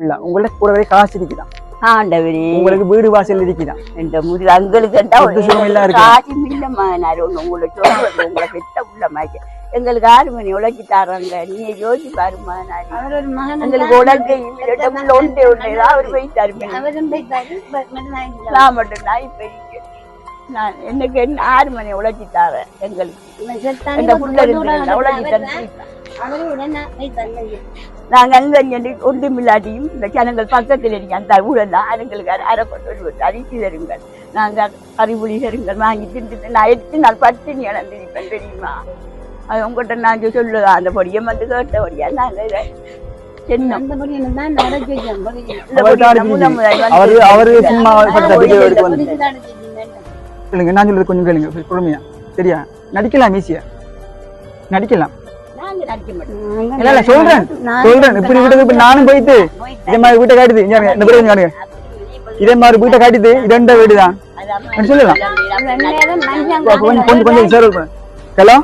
இல்ல உங்களுக்கு கூடவே காசு இருக்குதான். ஆண்டவரே உங்களுக்கு வீடு வாசல் இருக்குதான். இந்த முதல் அங்களுக்கு காசு இல்லம்மா. உங்களை சொல்றது உங்களை பெத்த உள்ள மாதிரி எங்களுக்கு 6 மணி உழைச்சி தராங்க. நீங்க யோசிச்சு பாருமா. எங்களுக்கு உழைக்க ஒன்றே ஒன்றேதான் அவர் போய் தருவேன். நான் மட்டும் நான் இப்ப நான் எனக்கு 6 மணி உழைச்சி தரேன். எங்களுக்கு நாங்கள் அங்கே ஒன்றும் இல்லாட்டியும் இந்த ஜனங்கள் பக்கத்தில் இருக்க அந்த ஊழல்லாம் அதுங்களுக்கு அரை கொண்டு அரிசி தருங்கள். நாங்கள் அறிவுளி தருங்கள் வாங்கி திட்டு நான் 8 நாள் பட்டினி இழந்திருப்பேன் தெரியுமா. அது உங்கள்கிட்ட நான் சொல்லுவேன். அந்த பொடியை வந்து கேட்டபடியா நாங்கள் கொஞ்சம் கேளுங்க பொறுமையா. சரியா? நடிக்கலாம், ஈஸியா நடிக்கலாம். சொல்றேன் இப்படி வீட்டுக்கு நானும் போயிட்டு இதே மாதிரி வீட்டை காட்டுது இதே மாதிரி வீட்டை காட்டுது இதெண்ட வீடுதான் சொல்லலாம். கொஞ்சம் கொஞ்சம் ஹலோ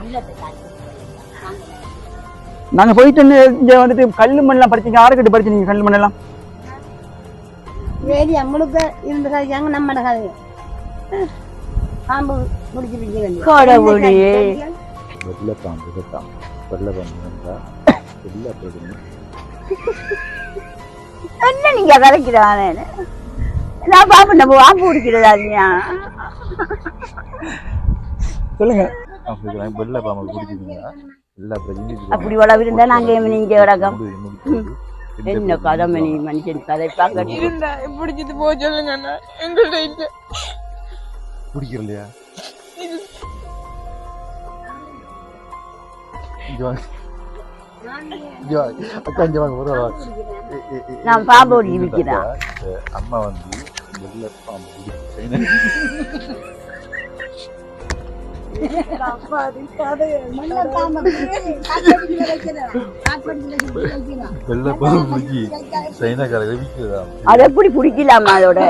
நாங்க போயிட்டு இங்க வந்துட்டு கல்லு மண்ணெல்லாம் படிச்சீங்க. ஆறுகட்டு படிச்சீங்க கல்லு மண்ணெல்லாம் என்ன நீங்க கலைக்கிறான். நான் பாம்பு நம்ம பாம்பு குடிக்கிறதா இல்லையா சொல்லுங்க. அப்படி வளவிருந்தா நாங்க நீங்க வடகம் என்ன கதை மணி மனுஷன் கதை பார்க்க பிடிச்சிட்டு போக சொல்லுங்க. எங்கள்கிட்ட பிடிக்கலையா? நான் பாம்பு இருக்கிறேன். அம்மா வந்து வெள்ளை பாம்பு வெள்ளை பாம்பு பிடிக்கி சைனாக்காரங்க விற்கிறதா? அது எப்படி பிடிக்கலாமா? அதோட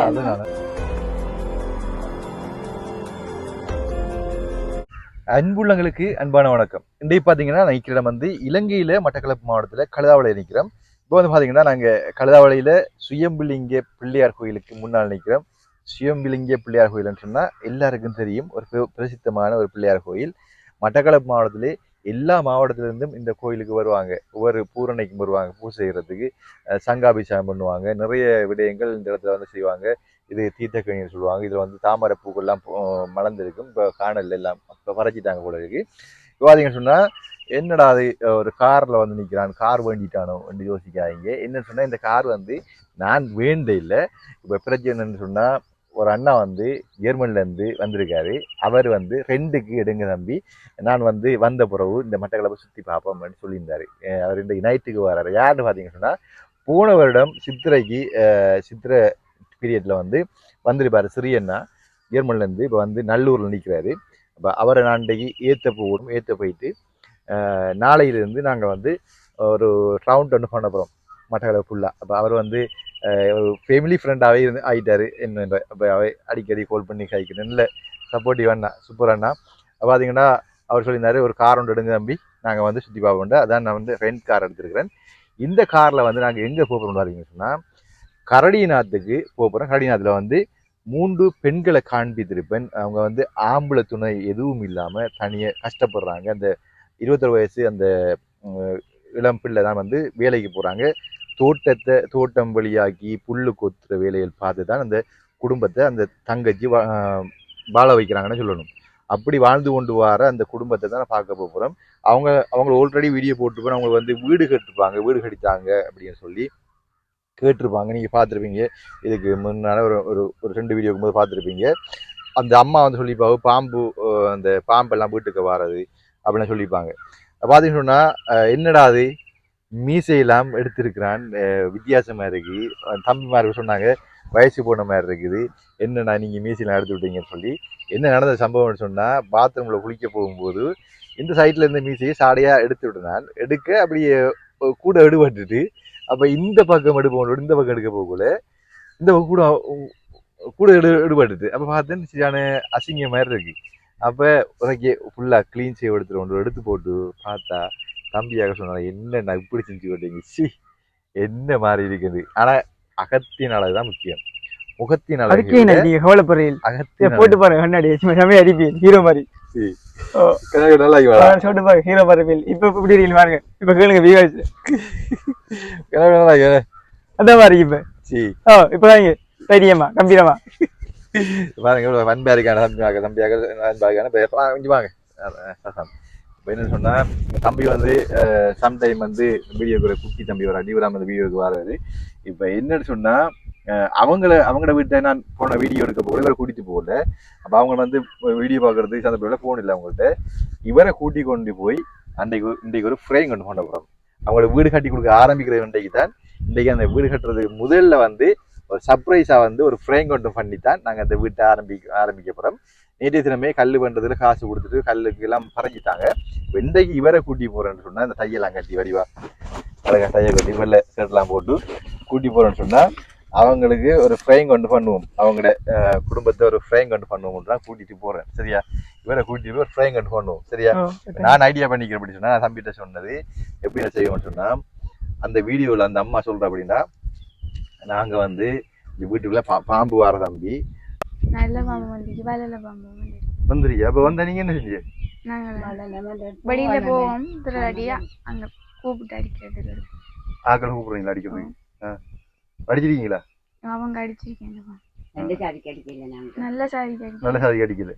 அன்புள்ளங்களுக்கு அன்பான வணக்கம். இன்றைக்கு பார்த்தீங்கன்னா நிற்கிறோம் வந்து இலங்கையில மட்டக்களப்பு மாவட்டத்தில் கழுதாவளையில் நிற்கிறோம். இப்போ வந்து பார்த்தீங்கன்னா நாங்கள் கழுதாவளையில் சுயம்பிலிங்க பிள்ளையார் கோயிலுக்கு முன்னால் நிற்கிறோம். சுயம்பிலிங்க பிள்ளையார் கோயில்னு சொன்னால் எல்லாருக்கும் தெரியும், ஒரு பிரசித்தமான ஒரு பிள்ளையார் கோயில். மட்டக்களப்பு மாவட்டத்திலே எல்லா மாவட்டத்திலிருந்தும் இந்த கோயிலுக்கு வருவாங்க. ஒவ்வொரு பூரணைக்கும் வருவாங்க பூஜை செய்கிறதுக்கு, சங்காபிஷேகம் பண்ணுவாங்க. நிறைய விடயங்கள் இந்த இடத்துல வந்து செய்வாங்க. இது தீர்த்தக்கணின்னு சொல்லுவாங்க. இதில் வந்து தாமரை பூக்கள்லாம் மலர்ந்துருக்கும். இப்போ காணல் எல்லாம் இப்போ பறைச்சிட்டாங்க போல இருக்கு. இப்போ பார்த்தீங்கன்னு சொன்னால் என்னடா அது ஒரு காரில் வந்து நிற்கிறான், கார் வேண்டிட்டானோ என்று யோசிக்காதீங்க. என்னன்னு சொன்னால் இந்த கார் வந்து நான் வேண்ட இல்லை. இப்போ பிரச்சனைன்னு சொன்னால் ஒரு அண்ணா வந்து ஜெர்மனிலேருந்து வந்திருக்காரு. அவர் வந்து ரெண்டுக்கு எடுங்க தம்பி, நான் வந்து வந்த பிறகு இந்த மட்டக்களப்பை சுற்றி பார்ப்போம் அப்படின்னு சொல்லியிருந்தாரு. அவர் இந்த நைட்டுக்கு வர்றாரு. யாருன்னு பார்த்தீங்கன்னு சொன்னால் போன வருடம் சித்திரை பீரியடில் வந்து வந்திருப்பார் சிறியண்ணா ஜெர்மனிலேருந்து. இப்போ வந்து நல்லூரில் நிற்கிறாரு. அப்போ அவரை நான் இன்றைக்கு ஏற்ற போயிட்டு நாளையிலேருந்து நாங்கள் வந்து ஒரு ரவுண்ட் ஒன்று பண்ண போகிறோம் மட்டக்களப்பு ஃபுல்லாக. அப்போ அவர் வந்து ஒரு ஃபேமிலி ஃப்ரெண்டாகவே ஆகிட்டார் என்ன. அப்போ அவை அடிக்கடி கால் பண்ணி காய்க்கிறேன். இல்லை சப்போர்ட்டிவ் அண்ணா, சூப்பர் அண்ணா. பார்த்தீங்கன்னா அவர் சொல்லியிருந்தாரு ஒரு கார் ஒன்று எடுங்க தம்பி, நாங்கள் வந்து சுற்றி பார்ப்போம். அதான் நான் வந்து ரெண்ட் கார் எடுத்துருக்கிறேன். இந்த காரில் வந்து நாங்கள் எங்கே போகிறோம்னு பார்த்தீங்கன்னு சொன்னால் கரடிநாத்துக்கு போகிறோம். கரடிநாத்தில் வந்து 3 பெண்களை காண்பித்திருப்பேன். அவங்க வந்து ஆம்பளை துணை எதுவும் இல்லாமல் தனியாக கஷ்டப்படுறாங்க. அந்த 21 வயசு அந்த இளம் பிள்ளை தான் வந்து வேலைக்கு போகிறாங்க. தோட்டம் வழியாக்கி புல்லு கொத்துற வேலைகள் பார்த்து தான் அந்த குடும்பத்தை அந்த தங்கச்சி வாழ வைக்கிறாங்கன்னு சொல்லணும். அப்படி வாழ்ந்து கொண்டு வர அந்த குடும்பத்தை தான் பார்க்க போகிறோம். அவங்க ஆல்ரெடி வீடியோ போட்டுருப்போம். அவங்க வந்து வீடு கட்டித்தாங்க அப்படின்னு சொல்லி கேட்டிருப்பாங்க. நீங்கள் பார்த்துருப்பீங்க. இதுக்கு முன்னால் ஒரு 2 வீடியோக்கு போது பார்த்துருப்பீங்க. அந்த அம்மா வந்து சொல்லிப்பாங்க பாம்பு, அந்த பாம்பெல்லாம் வீட்டுக்கு வர்றது அப்படின்னு சொல்லிப்பாங்க. பார்த்தீங்கன்னு சொன்னால் என்னடா அது மீசையெல்லாம் எடுத்திருக்கிறான், வித்தியாசமாக இருக்குது. தம்பிமாருக்கு சொன்னாங்க வயசு போன மாதிரி இருக்குது, என்னண்ணா நீங்கள் மீசையெல்லாம் எடுத்து விட்டீங்கன்னு சொல்லி. என்ன நடந்த சம்பவம்னு சொன்னால் பாத்ரூமில் குளிக்க போகும்போது இந்த சைடில் இருந்த மீசையை சாடையாக எடுத்து விட்டனான். எடுக்க அப்படியே கூட எடுபட்டுட்டு அப்போ இந்த பக்கம் எடுப்போம், இந்த பக்கம் எடுக்க போகல இந்த கூட எடுபட்டுது. அப்போ பார்த்தேன் சரியான அசிங்க மாதிரி இருக்கு. அப்போ உனக்கு ஃபுல்லாக க்ளீன் செய்ய எடுத்து போட்டு பார்த்தா தம்பியாக சொன்னாங்க என்னண்ணா இப்படி செஞ்சு விட்டீங்க, சி என்ன மாதிரி இருக்குது. ஆனா அகத்தின் அழகுதான் முக்கியம். முகத்தின் அதுக்கு என்ன நீங்க கவலைப்படுறீங்க? அகத்தின் போட்டு பாருங்க கண்ணாடி செமையா அடிப்பீங்க ஹீரோ மாதிரி. நல்லா சொல்லிட்டு பாருங்க ஹீரோ மாதிரி. இப்ப இப்படி இருக்கீங்க பாருங்க. இப்ப கேளுங்க விவாஸ் அந்த மாதிரி இப்ப இப்பதாங்க தைரியமா கம்பீரமா பாருங்க வன்பாரிக்கான தம்பியாக கொஞ்சம் வாங்க. இப்போ என்ன சொன்னா தம்பி வந்து சம்டைம் வந்து வீடியோக்கு குட்டி தம்பி வர அடிவராம அந்த வீடியோக்கு வராது. இப்போ என்னன்னு சொன்னா அவங்களோட வீட்டை நான் போன வீடியோ எடுக்க போக இவரை கூட்டிட்டு போகல. அப்போ அவங்க வந்து வீடியோ பார்க்கறதுக்கு சந்தர்ப்பத்தில் ஃபோன் இல்லை அவங்கள்ட்ட. இவரை கூட்டி கொண்டு போய் இன்றைக்கு ஒரு ஃப்ரேம் கொண்டு கொண்டு போகிறோம். அவங்களோட வீடு கட்டி கொடுக்க ஆரம்பிக்கிற இன்றைக்கு தான். இன்றைக்கு அந்த வீடு கட்டுறதுக்கு முதல்ல வந்து ஒரு சர்ப்ரைஸா வந்து ஒரு ஃப்ரேம் கொண்டு பண்ணித்தான் நாங்கள் அந்த வீட்டை ஆரம்பிக்க போகிறோம். நேற்றைய தினமே கல் பண்ணுறதுல காசு கொடுத்துட்டு கல்லுக்கு எல்லாம் பறஞ்சிட்டாங்க. இன்றைக்கு இவரை கூட்டி போறேன்னு சொன்னா இந்த தையெல்லாம் கட்டி வடிவா அழகா தைய கட்டி வெள்ளை ஷர்ட்லாம் போட்டு கூட்டி போறேன்னு சொன்னா அவங்களுக்கு ஒரு ஃப்ரேம் கொண்டு பண்ணுவோம். அவங்களோட குடும்பத்தை ஒரு ஃப்ரேம் கொண்டு பண்ணுவோம் தான் கூட்டிட்டு போறேன். சரியா? இவரை கூட்டிட்டு போய் ஒரு ஃப்ரேம் கொண்டு பண்ணுவோம். சரியா? நான் ஐடியா பண்ணிக்கிறேன். அப்படி சொன்னா நான் தம்பிகிட்ட சொன்னது எப்படி செய்வோம்னு சொன்னா அந்த வீடியோவில் அந்த அம்மா சொல்ற அப்படின்னா நாங்க வந்து இந்த வீட்டுக்குள்ள பாம்பு வர தம்பி நல்ல பாம்பு வந்துச்சு, வலையில பாம்பு வந்துருக்கீங்க. அப்ப வந்தா நீங்க என்ன செஞ்சீங்க? வெளியில போவோம் திருடியா அங்க கூப்பிட்டு அடிக்கிறது. ஆக்கள் கூப்பிடுறீங்களா அடிக்கிறது? அடிச்சிருக்கீங்களா? அவங்க அடிச்சிருக்கேன். நல்ல சாதி அடிக்கல.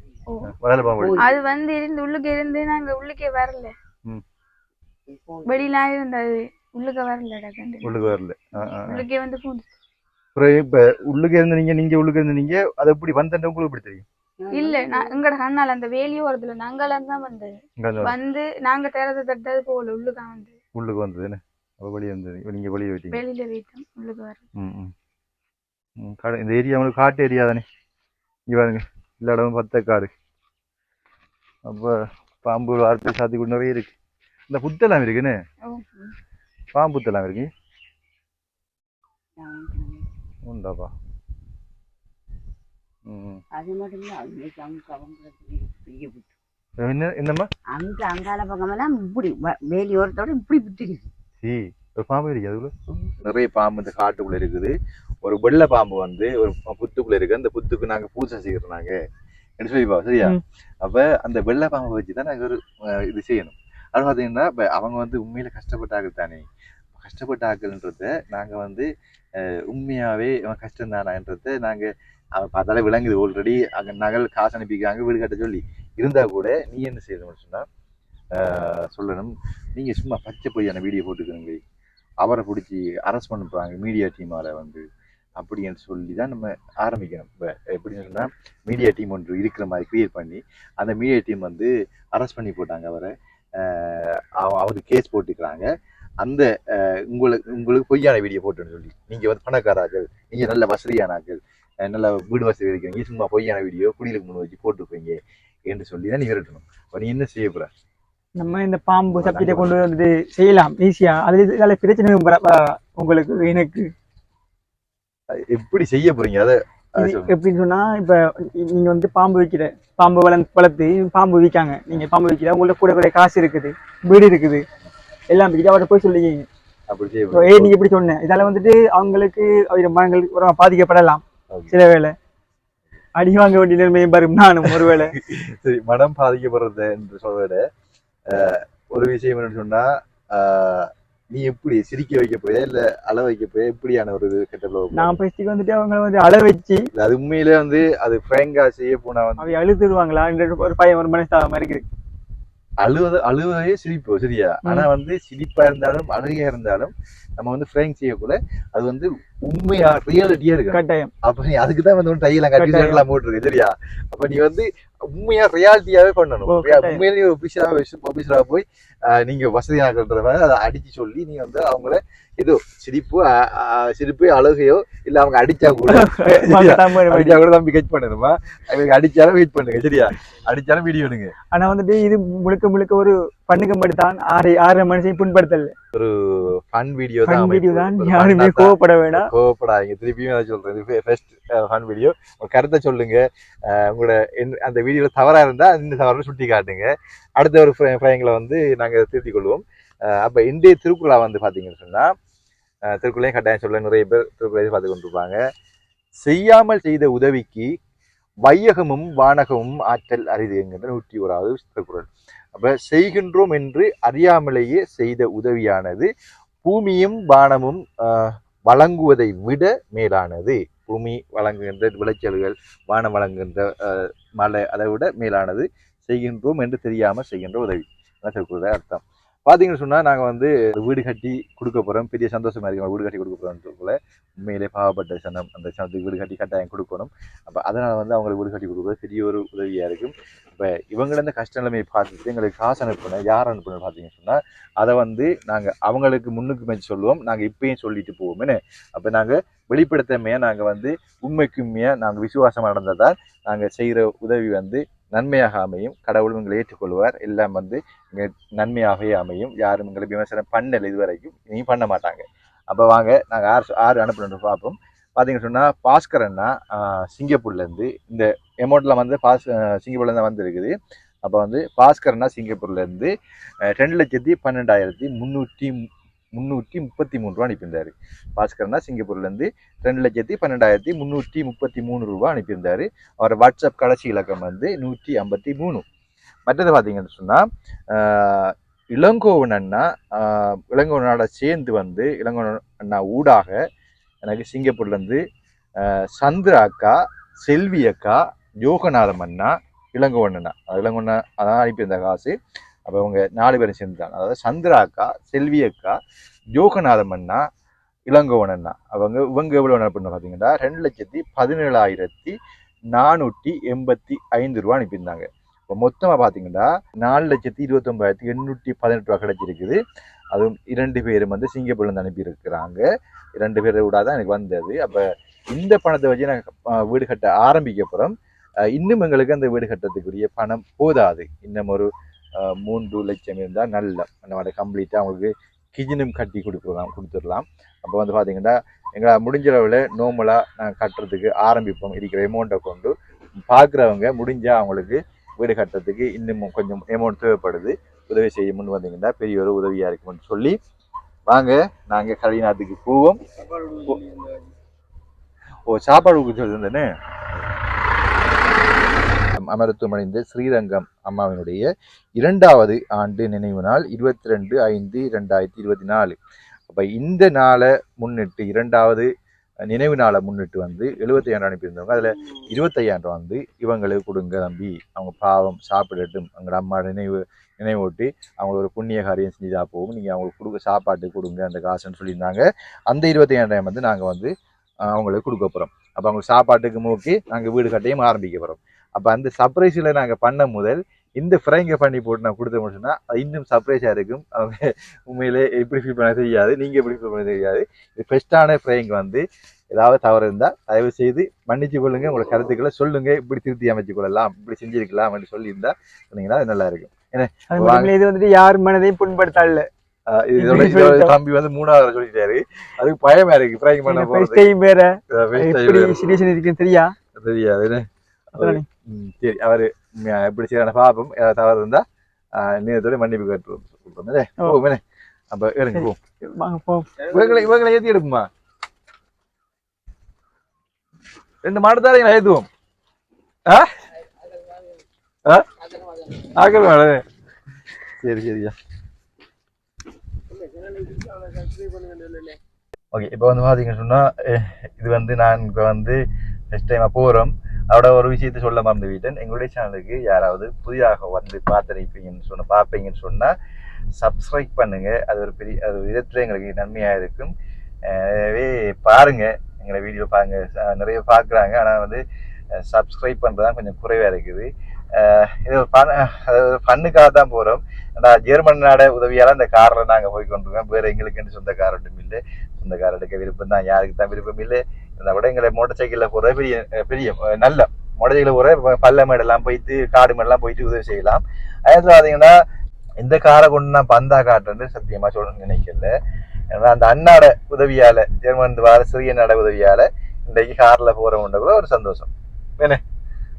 வலையில பாம்பு அது வந்து இருந்து உள்ளுக்கு நாங்க உள்ளுக்கே வரல. வெளியில இருந்தது உள்ளுக்கு வரல. உள்ளுக்கே வந்து இப்ப உள்ளுக்கு இருந்தீங்க நீங்க உள்ளுக்கு இருந்தீங்க அது எப்படி வந்தேன் உங்களுக்கு எப்படி தெரியும்? இல்ல நான் எங்கட கண்ணால அந்த வேலியோ வரதுல நாங்களாம் தான் வந்து நாங்க தேரத்தை தட்டது போல உள்ளுக்கு வந்தது என்ன வெளியே வந்தது. நீங்க வெளியே போயிட்டீங்க. வெளியில போயிட்டோம் உள்ளுக்கு வர. இந்த ஏரியா உங்களுக்கு காட்டு ஏரியா தானே? இங்க பாருங்க எல்லா இடமும் பத்த காடு. அப்ப பாம்பு வார்த்தை சாத்தி கூட நிறைய இருக்கு. இந்த புத்தெல்லாம் இருக்குன்னு பாம்பு புத்தெல்லாம் இருக்கு உண்டாப்பா. அது மட்டும் என்னம்மா அங்க அங்கால பக்கமெல்லாம் இப்படி வேலியோரத்தோட இப்படி புத்திருக்கு. ஒரு பாம்பு இருக்கு. அதுக்குள்ள நிறைய பாம்பு இந்த காட்டுக்குள்ள இருக்குது. ஒரு வெள்ளை பாம்பு வந்து ஒரு புத்துக்குள்ள இருக்கு. அந்த புத்துக்கு நாங்க பூஜை செய்யறோம் நாங்க என்ன சொல்லிப்பா. சரியா? அப்ப அந்த வெள்ளை பாம்பை வச்சுதான் நாங்க ஒரு இது செய்யணும். அது பாத்தீங்கன்னா அவங்க வந்து உண்மையில கஷ்டப்பட்டாங்க தானே. கஷ்டப்பட்ட ஆக்கள்ன்றத நாங்க வந்து உண்மையாவே கஷ்டம் தானான்றத நாங்க பார்த்தாலே விளங்குது. ஆல்ரெடி அங்க நகல் காசு அனுப்பிக்கிறாங்க வீடு கட்ட சொல்லி இருந்தா கூட நீ என்ன செய்யணும்னு சொன்னா சொல்லணும். நீங்க சும்மா பச்சை பொய்யான வீடியோ போட்டுக்கிறீங்க அவரை பிடிச்சி அரெஸ்ட் பண்ணுறாங்க மீடியா டீமால வந்து அப்படின்னு சொல்லி தான் நம்ம ஆரம்பிக்கணும். இப்போ எப்படின்னு சொன்னா மீடியா டீம் ஒன்று இருக்கிற மாதிரி கிரியேட் பண்ணி அந்த மீடியா டீம் வந்து அரெஸ்ட் பண்ணி போட்டாங்க. அவரை அவருக்கு கேஸ் போட்டுக்கிறாங்க. அந்த உங்களுக்கு பொய்யான வீடியோ போட்டுன்னு சொல்லி நீங்க வந்து பணக்காராக்கள், நீங்க நல்ல வசதியானாக்கள், நல்ல வீடு வசதி இருக்கிறீங்க, சும்மா பொய்யான வீடியோ குடியிலுக்கு முன் வச்சு போட்டுருப்பீங்க என்று சொல்லி தான் நீ விரட்டணும். அப்ப நீ என்ன செய்ய போற? நம்ம இந்த பாம்பு சப்ஜெக்டை கொண்டு வந்துட்டு செய்யலாம் ஈஸியா. அதுல பிரச்சனை உங்களுக்கு எனக்கு எப்படி செய்ய போறீங்க? அதை எப்படின்னு சொன்னா இப்ப நீங்க வந்து பாம்பு வைக்கிற பாம்பு வளர்த்து பாம்பு விற்காங்க. நீங்க பாம்பு வைக்கிற உங்கள்ட்ட கூட காசு இருக்குது, வீடு இருக்குது, எல்லாம் விற்கிட்டு அவரை போய் சொல்லிக்கிங்க. நீங்க எப்படி சொன்னேன் இதால வந்துட்டு அவங்களுக்கு மனங்கள் பாதிக்கப்படலாம். சில வேளை அடி வாங்க வேண்டிய நிலைமையும் வரும். நானும் ஒருவேளை சரி மனம் பாதிக்கப்படுறது என்று சொல்ல ஒரு விஷயம் என்னன்னு சொன்னா நீ எப்படி சிரிக்க வைக்க போய இல்ல அள வைக்க போய எப்படியான ஒரு கெட்ட நான் பேசிக்கு வந்துட்டு அவங்க வந்து அள வச்சு அது உண்மையிலே வந்து அது பிராங்கா செய்ய போனா வந்து அவை அழுதுடுவாங்களா ஒரு பையன் ஒரு மனசாக இருக்குது. அழுவதையே சிரிப்போம். சரியா? ஆனா வந்து சிரிப்பா இருந்தாலும் அழுகையா இருந்தாலும் நம்ம வந்து ஃப்ரேங்க் செய்யக்கூட அது வந்து உண்மையா ரியாலிட்டியா இருக்கு கட்டாயம். அப்ப நீ அதுக்குதான் வந்து டையெல்லாம் கட்டிலாம் போட்டுருக்கு. சரியா? அப்ப நீ வந்து உண்மையா ரியாலிட்டியாவே பண்ணணும். உண்மையிலேயே ஆபீஸரா போய் நீங்க வசதியாகன்ற மாதிரி அதை அடிச்சு சொல்லி நீ வந்து அவங்கள ஏதோ சிரிப்பு அழுகையோ இல்ல அவங்க அடிச்சா கூட தம்பி கட் பண்ணணுமா அவங்க அடிச்சாலும் வெயிட் பண்ணுங்க. சரியா? அடிச்சாலும் வீடியோ எடுங்க. ஆனா வந்துட்டு இது முழுக்க ஒரு பண்ணுக்கு மட்டும்தான் ஆறு மனுஷன் புண்படுத்தல ஒரு ஃபன் வீடியோ தான். யாருமே கோவப்பட வேண்டாம், கோவப்படாதீங்க. திருப்பியும் நான் சொல்றேன் ஃபர்ஸ்ட் ஃபன் வீடியோ. உங்க கருத்தை சொல்லுங்க. உங்களோட அந்த வீடியோல தவறா இருந்தா இந்த தவறை சுட்டி காட்டுங்க. அடுத்த ஒரு ஃப்ரேங்களை வந்து நாங்க திருத்திக் கொள்வோம். அப்ப இன்றைய திருக்குறளா வந்து பாத்தீங்கன்னு சொன்னா திருக்குறளையும் கட்டாயம் சொல்ல நிறைய பேர் திருக்குறளையும் பார்த்து கொண்டிருப்பாங்க. செய்யாமல் செய்த உதவிக்கு வையகமும் வானகமும் ஆற்றல் அரிது என்கின்ற 101வது திருக்குறள். அப்ப செய்கின்றோம் என்று அறியாமலேயே செய்த உதவியானது பூமியும் வானமும் வழங்குவதை விட மேலானது. பூமி வழங்குகின்ற விளைச்சல்கள், வானம் வழங்குகின்ற மழை, அதை விட மேலானது செய்கின்றோம் என்று தெரியாமல் செய்கின்ற உதவி. திருக்குறள் அர்த்தம். பார்த்தீங்கன்னு சொன்னால் நாங்கள் வந்து வீடு கட்டி கொடுக்க போகிறோம், பெரிய சந்தோஷமாக இருக்கும். வீடு கட்டி கொடுக்க போகிறோம்ன்றதுக்குள்ள உண்மையிலே பாவப்பட்ட சனம் அந்த சனத்துக்கு வீடு கட்டி கட்டாயம் கொடுக்கணும். அப்போ அதனால் வந்து அவங்களுக்கு வீடு கட்டி கொடுக்குறது பெரிய ஒரு உதவியாக இருக்கும். இப்போ இவங்கள கஷ்ட நிலைமையை பார்த்துட்டு எங்களுக்கு காசு அனுப்புனேன், யார் அனுப்புனேன்னு பார்த்தீங்கன்னு சொன்னால் அதை வந்து நாங்கள் அவங்களுக்கு முன்னுக்கு மேய்ச்சி சொல்லுவோம், நாங்கள் இப்பயும் சொல்லிட்டு போவோம்னு. அப்போ நாங்கள் வெளிப்படுத்தமையாக நாங்கள் வந்து உண்மைக்குமையாக நாங்கள் விசுவாசமாக நடந்ததால் நாங்கள் செய்கிற உதவி வந்து நன்மையாக அமையும். கடவுள் எங்களை ஏற்றுக்கொள்வார். எல்லாம் வந்து நன்மையாகவே அமையும். யாரும் எங்களை விமர்சனம் பண்ணலை, இது வரைக்கும் இனியும் பண்ண மாட்டாங்க. அப்போ வாங்க நாங்கள் ஆறு அனுப்பணுன்னு பார்ப்போம். பார்த்தீங்கன்னு சொன்னால் பாஸ்கர் அண்ணா சிங்கப்பூர்லேருந்து இந்த அமௌண்ட்டில் வந்து சிங்கப்பூர்லேருந்து வந்துருக்குது. அப்போ வந்து பாஸ்கர் அண்ணா சிங்கப்பூர்லேருந்து 2,12,333 ரூபா அனுப்பியிருந்தார். பாஸ்கர்னா சிங்கப்பூர்லேருந்து 2,12,333 ரூபா அனுப்பியிருந்தார். அவர் வாட்ஸ்அப் கடைசி இலக்கம் வந்து 153. மற்றது பார்த்தீங்கன்னு சொன்னால் இளங்கோவன் அண்ணாவோட சேர்ந்து வந்து இளங்கோவன் அண்ணா ஊடாக எனக்கு சிங்கப்பூர்லேருந்து சந்திரா அக்கா, செல்வி அக்கா, யோகநாதம் அண்ணா, இளங்கோவன் அண்ணா அதான் அனுப்பியிருந்த காசு. அப்போ அவங்க 4 பேரும் சேர்ந்துட்டாங்க. அதாவது சந்திரா அக்கா, செல்வி அக்கா, யோகநாதம் அண்ணா, இளங்கோவன் அண்ணா இவங்க எவ்வளோ அனுப்பினா பார்த்தீங்கன்னா 2,10,485 ரூபா அனுப்பியிருந்தாங்க. இப்போ மொத்தமாக பார்த்தீங்கன்னா 4,29,818 ரூபா கிடைச்சிருக்குது. அதுவும் 2 பேரும் வந்து சிங்கப்பூர்லேருந்து அனுப்பியிருக்கிறாங்க. 2 பேரை விட தான் எனக்கு வந்தது. அப்போ இந்த பணத்தை வச்சு நாங்கள் வீடு கட்ட ஆரம்பிக்க போகிறோம். இன்னும் எங்களுக்கு அந்த வீடு கட்டத்துக்குரிய பணம் போதாது. இன்னும் ஒரு 3 லட்சம் இருந்தால் நல்ல நம்ம கம்ப்ளீட்டாக அவங்களுக்கு கிச்சனும் கட்டி கொடுத்துடலாம். அப்போ வந்து பார்த்தீங்கன்னா எங்களால் முடிஞ்ச அளவில் நோமலாக நாங்கள் கட்டுறதுக்கு ஆரம்பிப்போம். இருக்கிற அமௌண்ட்டை கொண்டு பார்க்குறவங்க முடிஞ்சால் அவங்களுக்கு வீடு கட்டுறதுக்கு இன்னும் கொஞ்சம் அமௌண்ட் தேவைப்படுது, உதவி செய்ய முன் வந்தீங்கன்னா பெரிய ஒரு உதவியாக இருக்கும்னு சொல்லி வாங்க நாங்கள் கலிநாத்துக்கு போவோம். சாப்பாடு சொல்லியிருந்தேன்னு அமரத்துவமடைந்த ஸ்ரீரங்கம் அம்மாவினுடைய 2வது ஆண்டு நினைவு நாள் 22/5/2024. அப்போ இந்த நாளை முன்னிட்டு 2வது நினைவு நாளை முன்னிட்டு வந்து 75 அனுப்பியிருந்தவங்க அதில் 25 வந்து இவங்களுக்கு கொடுங்க தம்பி, அவங்க பாவம் சாப்பிடட்டும், அவங்களோட அம்மா நினைவூட்டி அவங்களுக்கு ஒரு புண்ணிய காரியம் செஞ்சுதா போகும், நீங்கள் அவங்களுக்கு சாப்பாட்டு கொடுங்க அந்த காசுன்னு சொல்லியிருந்தாங்க. அந்த 25 வந்து நாங்கள் வந்து அவங்களுக்கு கொடுக்க போகிறோம். அப்போ அவங்களுக்கு சாப்பாட்டுக்கு நோக்கி நாங்கள் வீடு கட்டையும் ஆரம்பிக்க போகிறோம். அப்போ அந்த சர்ப்ரைஸில் நாங்கள் பண்ண முதல் இந்த ஃப்ரைங்கை பண்ணி போட்டு நான் கொடுத்த முடிச்சுன்னா அது இன்னும் சர்ப்ரைஸாக இருக்கும். அவங்க உண்மையிலே எப்படி ஃபீல் பண்ண தெரியாது, நீங்கள் எப்படி ஃபீல் பண்ண தெரியாது. இது பெஸ்ட்டான ஃப்ரைங்க வந்து ஏதாவது தவறு இருந்தால் தயவு செய்து மன்னிச்சு கொள்ளுங்க, உங்களோட கருத்துக்களை சொல்லுங்கள், இப்படி திருத்தி அமைச்சு கொள்ளலாம், இப்படி செஞ்சிருக்கலாம் அப்படின்னு சொல்லியிருந்தா சொன்னீங்கன்னா அது நல்லா இருக்கும். ஏன்னா இது வந்துட்டு யார் மனதையும் புண்படுத்தாள். தம்பி வந்து 3வது சொல்லிட்டாரு, அதுக்கு பயமா இருக்கு ஃப்ரைங் பண்ண தெரியாது. சரி, அவரு எப்படி செய்யறான பாப்போம். ஏதாவது தவறு இருந்தா நீதத்தோட மன்னிப்பு கேட்டு அப்ப எடுங்க இவங்களை ஏத்தி எடுப்புமா 2 மாட்டுத்தாரைகளை ஏத்துவோம். சரி சரியா ஓகே. இப்போ வந்து பார்த்தீங்கன்னு சொன்னால் இது வந்து நான் இப்போ வந்து நெக்ஸ்ட் டைம் போகிறோம். அதோட ஒரு விஷயத்தை சொல்ல மறந்து விட்டேன். எங்களுடைய சேனலுக்கு யாராவது புதிதாக வந்து பார்ப்பீங்கன்னு சொன்னால் சப்ஸ்கிரைப் பண்ணுங்கள். அது ஒரு விதத்தில் எங்களுக்கு நன்மையாக இருக்கும். எனவே பாருங்கள், எங்களை வீடியோ பாருங்கள். நிறைய பார்க்குறாங்க, ஆனால் வந்து சப்ஸ்கிரைப் பண்ணுறது தான் கொஞ்சம் குறைவாக இருக்குது. இது ஒரு ஃபன்னுக்காக தான் போகிறோம். ஜெர்மன் நாட உதவியால் இந்த காரில் நாங்கள் போய் கொண்டிருக்கோம். வேறு எங்களுக்கு சொந்த கார் ஒன்றும் இல்லை. சொந்த கார் எடுக்க விருப்பம் தான், யாருக்கு தான் விருப்பம் இல்லை. அதை விட எங்களை மோட்டர் சைக்கிளில் போகிற பெரிய நல்ல மோட்டர் சைக்கிளில் போகிற பல்ல மேடெல்லாம் போயிட்டு காடு மேடெல்லாம் போயிட்டு உதவி செய்யலாம். அதில் பார்த்தீங்கன்னா இந்த காரை கொண்டு நான் பந்தா காட்டுறது சத்தியமாக சொல்ல நினைக்கல. ஏன்னா அந்த அண்ணாட உதவியால், ஜெர்மன் வார சிறிய நாட உதவியால் இன்றைக்கு காரில் போகிறவங்க கூட ஒரு சந்தோஷம். என்ன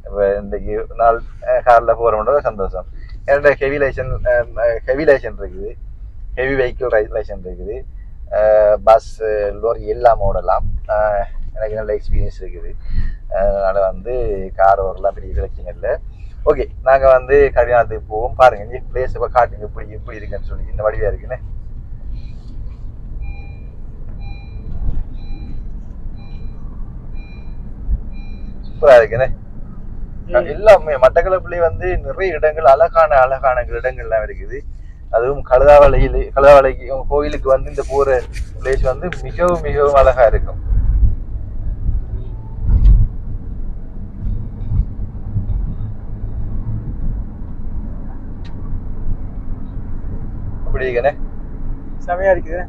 இப்போ இன்றைக்கு நாள் காரில் போகிறவங்க ஒரு சந்தோஷம். என்னோட ஹெவி லைசன் இருக்குது, ஹெவி வெஹிக்கிள் லைசன் இருக்குது. பஸ் லோரி எல்லாம் ஓடலாம். எனக்கு நல்ல எக்ஸ்பீரியன்ஸ் இருக்குது. அதனால் வந்து கார் ஓடலாம், பெரிய பிரச்சனை இல்லை. ஓகே, நாங்கள் வந்து கல்யாணத்துக்கு போவோம். பாருங்க இந்த பிளேஸ் காட்டுங்க எப்படி இருக்குன்னு சொல்லி. இந்த வடிவாக இருக்குன்னு சூப்பராக இருக்குன்னு. எல்லாமே மட்டக்களப்புலேயே வந்து நிறைய இடங்கள் அழகான இடங்கள்லாம் இருக்குது. அதுவும் கழுதாவளைக்கு கோயிலுக்கு வந்து இந்த போற பிளேஸ் வந்து மிகவும் அழகா இருக்கும். அப்படி இருக்கனே செமையா இருக்குது.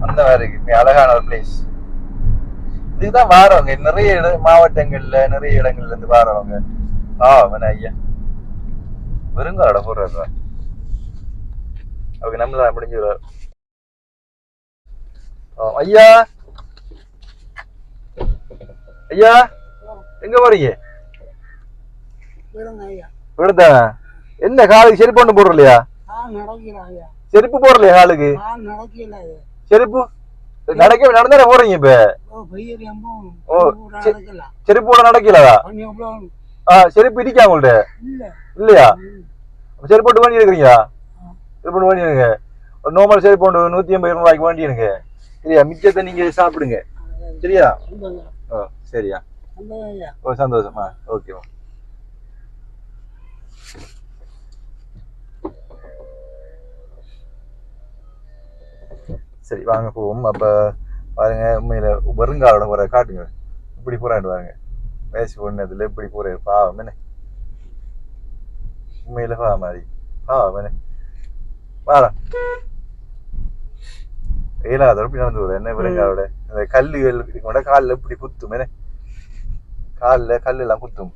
அந்த மாதிரி இருக்கு, அழகான ஒரு பிளேஸ். இதுதான் வாரவங்க நிறைய மாவட்டங்கள்ல நிறைய இடங்கள்ல இருந்து வாரவங்க. ஐயா வெறுங்காட போடுறாரு அவங்க நம்மள முடிஞ்சுறாரு. ஐயா ஐயா எங்க போறீங்க? விடுதா என்ன காலுக்கு செருப்பு ஒண்ணு போடுறலையா? செருப்பு போடலையா காலுக்கு? செருப்பு நடந்தானே போறீங்க இப்ப? செருப்பு போட நடக்கலதா? செருப்பு இடிக்கா உங்கள்ட்ட இல்லையா? செருப்பு போட்டு வண்டி எடுக்கிறீங்களா? செருப்பு போட்டு வண்டி எடுங்க. ஒரு நார்மல் செருப்பு போட்டு 180 ரூபாய்க்கு வண்டி எடுங்க. சரியா? மிச்சத்தை நீங்க சாப்பிடுங்க. சரியா? சரியா? சந்தோஷமா? ஓகேவா? சரி வாங்க போவோம். அப்ப பாருங்க, உண்மையில வருங்காலோட போற காட்டுங்க இப்படி போறாண்டு பாருங்க. வயசு பொண்ணதுல இப்படி போற பாவம் என்ன, உண்மையில பாவம் மாதிரி பாவம் என்ன. வாடா ஏழாவது இப்படி நடந்து போற என்ன வருங்காலோட அந்த கல்லுகள் கூட காலில் இப்படி குத்தும் என்ன, காலில் கல்லு எல்லாம் குத்தும்.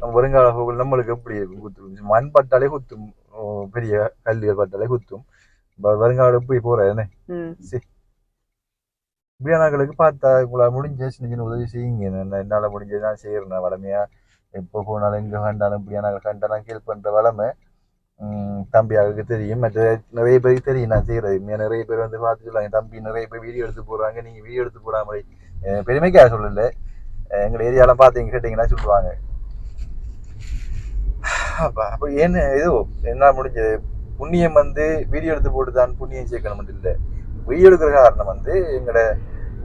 நம்ம வருங்கால போகல நம்மளுக்கு எப்படி இருக்கும்? குத்தும், மண் பட்டாலே குத்தும், பெரிய கல்லுகள் பட்டாலே குத்தும். வருங்காலம் போய் போற என்ன இப்படியானாக்களுக்கு பார்த்தா உங்களால் முடிஞ்ச சின்ன சின்ன உதவி செய்யுங்க. என்னால் முடிஞ்சது நான் செய்யறேன் வளமையா. எப்போ போனாலும் எங்கே கண்டாலும் இப்படியானாக்கள் கண்டாலும் ஹெல்ப் பண்ற வளமை தம்பியாவுக்கு தெரியும். மற்ற நிறைய பேருக்கு தெரியும் நான் செய்யறது. நிறைய பேர் வந்து பார்த்து சொல்லாங்க, தம்பி நிறைய பேர் வீடியோ எடுத்து போடுறாங்க, நீங்க வீடியோ எடுத்து போடாம பெருமைக்காக சொல்லல, எங்களை ஏரியாலாம் பார்த்தீங்க கேட்டீங்கன்னா சொல்லுவாங்க. அப்ப ஏன்னு ஏதோ என்ன முடிஞ்சது புண்ணியம் வந்து வீடியோ எடுத்து போட்டு தான் புண்ணியம் சேர்க்கணும் இல்லை. வீடியோ எடுக்கிற காரணம் வந்து எங்களோட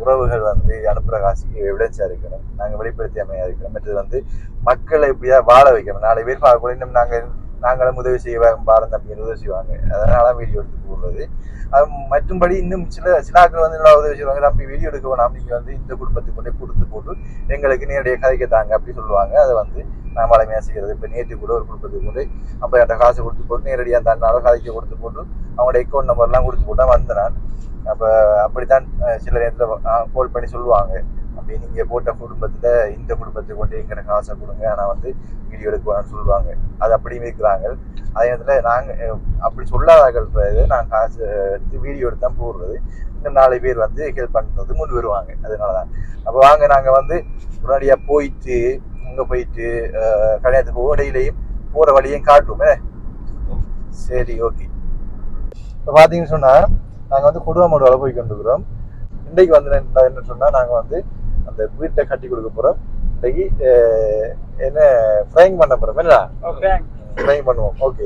உறவுகள் வந்து அனுப்புகிற காசுக்கு எவிடன்ஸாக இருக்கணும், நாங்கள் வெளிப்படுத்தியமையாக இருக்கணும். மற்றது வந்து மக்களை எப்படியா வாழ வைக்கணும். 4 பேர் பார்க்கக்கூட இன்னும் நாங்களும் உதவி செய்ய பாரந்த அப்படின்னு உதவி செய்வாங்க. அதனால வீடியோ எடுத்து போடுறது. அது மற்றும்படி இன்னும் சிலாக்கள் வந்து நல்லா உதவி செய்வாங்க. நம்பி வீடியோ எடுக்க வேணாம், நீங்கள் வந்து இந்த குடும்பத்துக்கு கொண்டே கொடுத்து போட்டு எங்களுக்கு நேரடியாக கதைக்கத்தாங்க அப்படி சொல்லுவாங்க. அதை வந்து நான் வளமையாக செய்கிறது. இப்போ நேற்று கூட ஒரு குடும்பத்துக்கு கொண்டு 50,000 காசு கொடுத்து போட்டு நேரடியாக அந்த அண்ணாலும் கதைக்க கொடுத்து போட்டு அவங்களோட அக்கௌண்ட் நம்பர்லாம் கொடுத்து போட்டு வந்தேன். அப்போ அப்படித்தான் சில நேரத்தில் கால் பண்ணி சொல்லுவாங்க, அப்படி நீங்கள் போட்ட குடும்பத்தில் இந்த குடும்பத்துக்கு கொண்டு எங்கிட்ட காசை கொடுங்க, ஆனால் வந்து வீடியோ எடுக்குவான்னு சொல்லுவாங்க. அது அப்படியும் இருக்கிறாங்க. அதே நேரத்தில் நாங்கள் அப்படி சொல்லாதார்கள் நாங்கள் காசு எடுத்து வீடியோ எடுத்து தான் போடுறது. இன்னும் 4 பேர் வந்து ஹெல்ப் பண்ணுறது முன் வருவாங்க. அதனால தான் அப்போ வாங்க நாங்கள் வந்து முன்னாடியாக போயிட்டு அங்கே போயிட்டு கல்யாணத்துக்கு இடையிலையும் போகிற வழியையும் காட்டுவோமே. சரி ஓகே. இப்போ பார்த்தீங்கன்னு சொன்னால் நாங்கள் வந்து கொடுவாமோட போய் கொண்டுக்கிறோம். இன்றைக்கு வந்து என்ன சொன்னால் நாங்கள் வந்து அந்த வீட்டை கட்டி கொடுக்க போகிறோம். இன்றைக்கு என்ன ஃப்ரைங் பண்ண போகிறோம். என்ன ஃப்ரைங் பண்ணுவோம். ஓகே,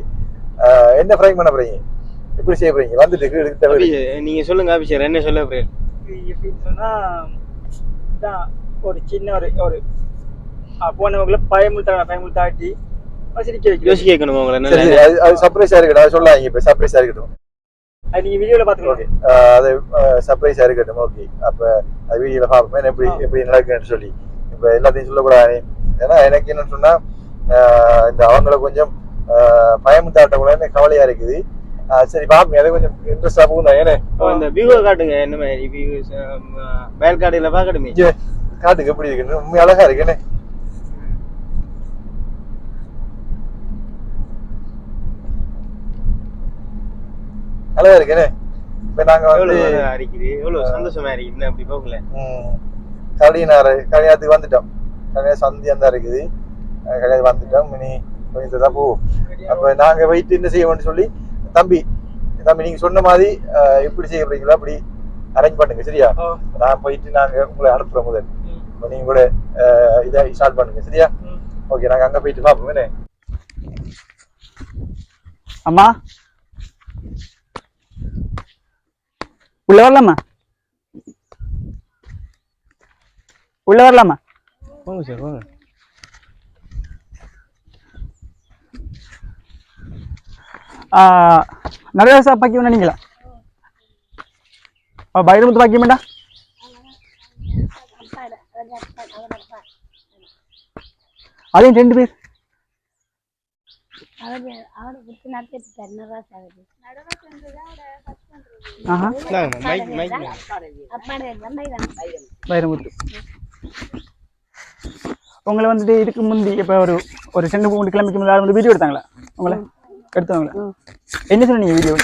என்ன ஃப்ரைங் பண்ண போகிறீங்க? எப்படி செய்ய போகிறீங்க? வந்துட்டு நீங்கள் சொல்லுங்க அபிஷேக், என்ன சொல்ல போகிறீங்க? எப்படின்னு சொன்னால் ஒரு சின்ன ஒரு போனவங்களை பயமுத்தாட்டி யோசிக்க வைக்கணும். அது சர்ப்ரைஸாக இருக்கட்டும், அதை சொல்லாங்க. இப்போ சர்ப்ரைஸாக இருக்கட்டும், அது நீங்க வீடியோல பாத்துக்கோங்க. அது சர்ப்ரைஸா இருக்கட்டும். ஓகே, அப்ப அது வீடியோல பாப்போம் எப்படி நடக்குன்னு சொல்லி. இப்ப எல்லாத்தையும் சொல்லக்கூடாது. ஏன்னா எனக்கு என்ன சொன்னா இந்த அவங்கள கொஞ்சம் பயமுத்தாட்ட கூட கவலையா இருக்குது. சரி பாப்போம், அதை கொஞ்சம் இன்ட்ரெஸ்டா போகும் தான். ஏன்னா இந்த வியூவை காட்டுங்க, என்ன மாதிரி வியூ மேல் காடுல பாக்கணுமே, காட்டுங்க எப்படி இருக்குன்னு. உண்மை அழகா இருக்குன்னு. அழகா இருக்குன்னு. இப்ப நாங்க வந்து எவ்வளவு சந்தோஷமா இருக்கு. அப்படி போகல கல்யாணத்துக்கு வந்துட்டோம். கல்யாணம் சந்தியம் தான் இருக்குது. கல்யாணம் வந்துட்டோம். இனி கொஞ்சம் தான் போவோம். அப்ப நாங்க வெயிட் என்ன செய்வோம்னு சொல்லி தம்பி தம்பி நீங்க சொன்ன மாதிரி எப்படி செய்ய போறீங்களோ அப்படி அரேஞ்ச் பண்ணுங்க சரியா? நான் போயிட்டு நாங்க உங்களை அனுப்புறோம் முதல். நீங்க கூட இதை ஸ்டார்ட் பண்ணுங்க சரியா? ஓகே நாங்க அங்க போயிட்டு பார்ப்போம். அம்மா உள்ள வரலாமா? உள்ள வரலாமா? போங்க சார் போங்க. நிறைய பாக்கியம் நினைங்களா? பைரமுத்து பாக்கியம் வேண்டா? அதையும் 2 பேர் வைரமுத்து உங்களை வந்துட்டு இதுக்கு முந்தி இப்ப ஒரு 2-3 கிழமைக்கு முன்னாடி வந்து வீடியோ எடுத்தாங்களா? உங்களை எடுத்தவங்களா? என்ன சொன்னீங்க வீடியோ?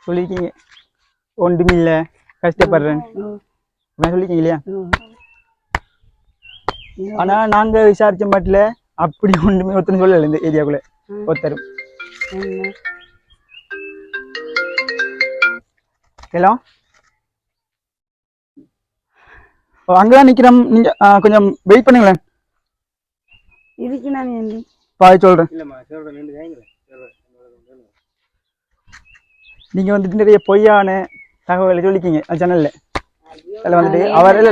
சொல்லிருக்கீங்க ஒன்றுமில்ல கஷ்டப்படுறேன் சொல்லிருக்கீங்க இல்லையா? ஆனா நாங்க விசாரிச்ச மாட்டில அப்படி ஒன்றுமே ஒருத்தரும் சொல்லல இந்த ஏரியாக்குள்ள ஒருத்தரும். ஹலோ அங்கதான் நிக்கிறோம். நீங்க கொஞ்சம் வெயிட் பண்ணுங்களேன். பாய் சொல்றேன். நீங்க வந்துட்டு நிறைய பொய்யான தகவலை சொல்லிக்கீங்க சேனல்ல. அதுல வந்துட்டு அவர் இல்ல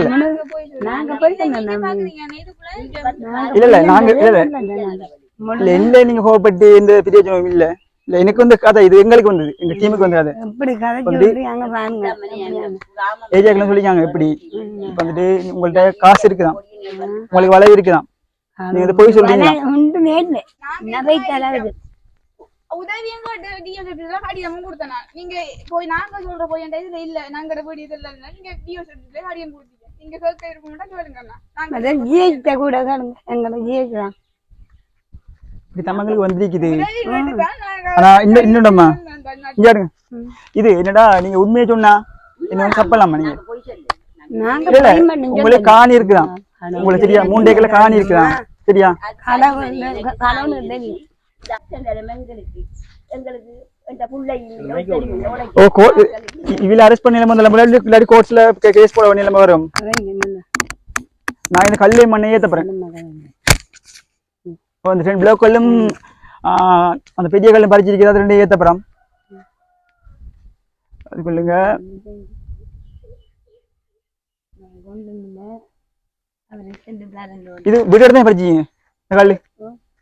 நாங்க இல்ல நீங்க கோபப்பட்டு எந்த பிரயோஜனமும் இல்ல. இல்ல எனக்கு வந்து கதை இது எங்களுக்கு வந்தது, எங்க டீமுக்கு வந்து கதை ஏரியாக்கெல்லாம் சொல்லிக்காங்க. எப்படி இப்ப வந்துட்டு உங்கள்ட்ட காசு இருக்குதான், உங்களுக்கு வளவு இருக்குதான், நீங்க இதை போய் சொல்றீங்க. உதவியும் கடிதமும் கொடுத்தனா நீங்க போய் நாங்க சொல்ற போய் இதுல இல்ல நாங்க போய் இதுல நீங்க கடிதம் கொடுத்தீங்க. நீங்க கேட்க இருக்கும்னா கேளுங்க கூட இப்படி தமிழுக்கு வந்திருக்குது. ஆனா இன்னொன்னம்மா இது என்னடா நீங்க உண்மையை சொன்னா என்ன சப்பலாமா? நீங்க உங்களுக்கு காணி இருக்குதான், உங்களுக்கு சரியா 3 ஏக்கர்ல காணி இருக்குதான் சரியா? இவள அரெஸ்ட் பண்ணி முன்னாடி கோர்ட்ஸ்ல கேஸ் போட வேண்டிய நிலைமை வரும். நான் இந்த கல்லை மண்ணை ஏத்தப்படுறேன். அந்த 2 பிளோக்கல்லும் அந்த பெரிய கல்லும் பறிச்சிருக்கிறது, அது 2 ஏத்தப்படுறோம். அது சொல்லுங்க. இது வீடு தான் பறிச்சிங்க கல்லு?